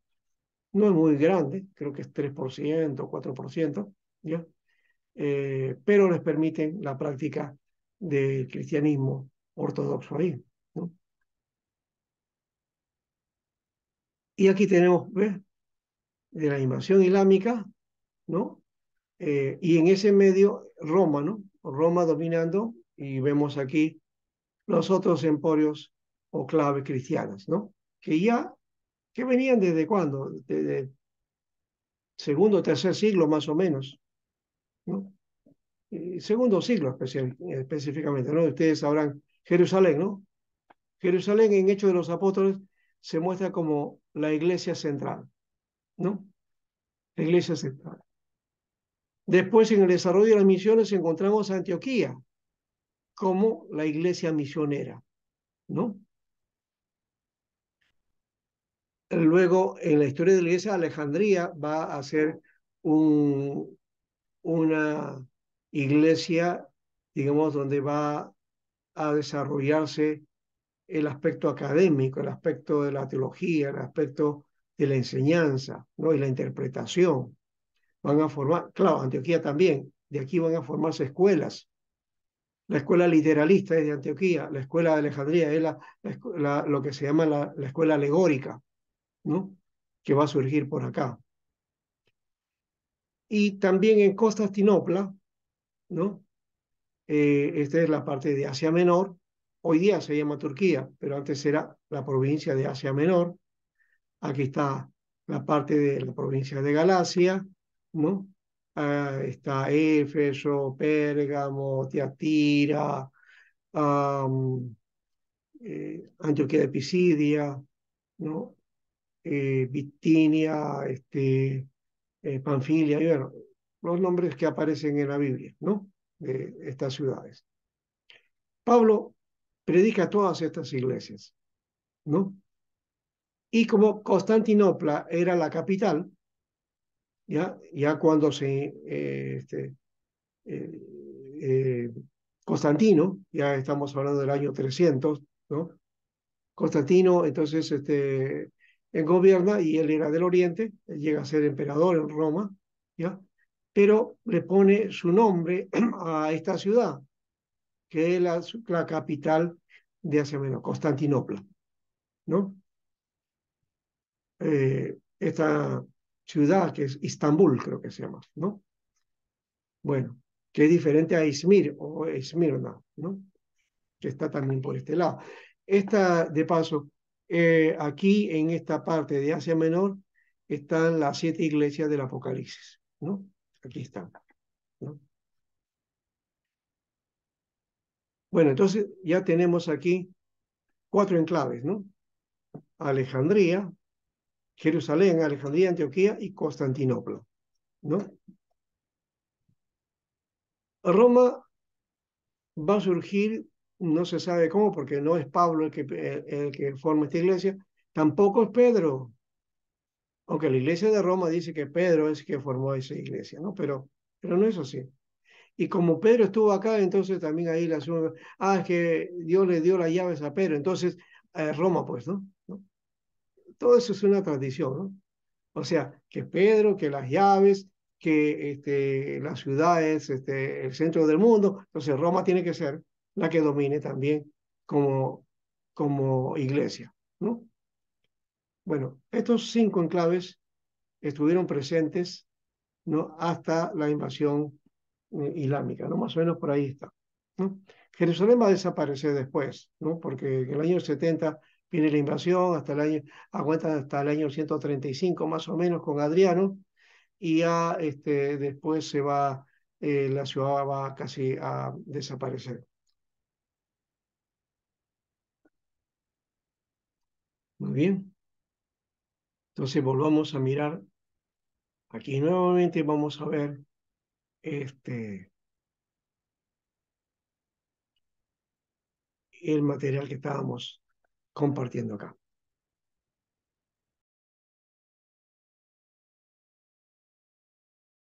No es muy grande, creo que es 3%, 4%, ¿ya? Pero les permiten la práctica del cristianismo ortodoxo ahí, ¿no? Y aquí tenemos, ¿ves? De la invasión islámica, ¿no? Y en ese medio Roma, ¿no? Roma dominando y vemos aquí los otros emporios o claves cristianas, ¿no? Que venían desde cuándo, desde segundo o tercer siglo más o menos, ¿no? Segundo siglo específicamente, ¿no? Ustedes sabrán, Jerusalén, ¿no? Jerusalén en Hechos de los Apóstoles se muestra como la iglesia central, ¿no? La iglesia central. Después, en el desarrollo de las misiones, encontramos a Antioquía como la iglesia misionera, ¿no? Luego, en la historia de la iglesia, Alejandría va a ser una iglesia, digamos, donde va a desarrollarse el aspecto académico, el aspecto de la teología, el aspecto de la enseñanza, ¿no? Y la interpretación. Van a formar, claro, Antioquía también, de aquí van a formarse escuelas. La escuela literalista es de Antioquía, la escuela de Alejandría es lo que se llama la escuela alegórica, ¿no? Que va a surgir por acá. Y también en Constantinopla, ¿no? Esta es la parte de Asia Menor. Hoy día se llama Turquía, pero antes era la provincia de Asia Menor. Aquí está la parte de la provincia de Galacia, ¿no? Está Éfeso, Pérgamo, Tiatira, Antioquía de Pisidia, ¿no? Bitinia, Panfilia, y bueno, los nombres que aparecen en la Biblia, ¿no? De estas ciudades. Pablo predica a todas estas iglesias, ¿no? Y como Constantinopla era la capital, ya cuando eh, eh, Constantino, ya estamos hablando del año 300, ¿no? Constantino, entonces, él gobierna y él era del Oriente, él llega a ser emperador en Roma, ¿ya? Pero le pone su nombre a esta ciudad, que es la capital de Asia Menor, Constantinopla, ¿no? Esta ciudad que es Istambul, creo que se llama, ¿no? Bueno, que es diferente a Izmir o Esmirna, ¿no? Que está también por este lado. De paso, aquí en esta parte de Asia Menor están las 7 iglesias del Apocalipsis, ¿no? Aquí están, ¿no? Bueno, entonces ya tenemos aquí 4 enclaves, ¿no? Alejandría, Jerusalén, Alejandría, Antioquía y Constantinopla, ¿no? Roma va a surgir, no se sabe cómo, porque no es Pablo el que forma esta iglesia, tampoco es Pedro, aunque la iglesia de Roma dice que Pedro es quien formó esa iglesia, ¿no? Pero no es así. Y como Pedro estuvo acá, entonces también ahí la asumen, es que Dios le dio las llaves a Pedro, entonces Roma, pues, ¿no? ¿no? Todo eso es una tradición, ¿no? O sea, que Pedro, que las llaves, que la ciudad es el centro del mundo, entonces Roma tiene que ser la que domine también como iglesia, ¿no? Bueno, estos 5 enclaves estuvieron presentes, ¿no? Hasta la invasión islámica, ¿no? Más o menos por ahí está, ¿no? Jerusalén va a desaparecer después, ¿no? Porque en el año 70 viene la invasión, aguanta hasta el año 135 más o menos con Adriano, y ya después la ciudad va casi a desaparecer. Muy bien. Entonces volvamos a mirar aquí nuevamente, vamos a ver el material que estábamos compartiendo acá.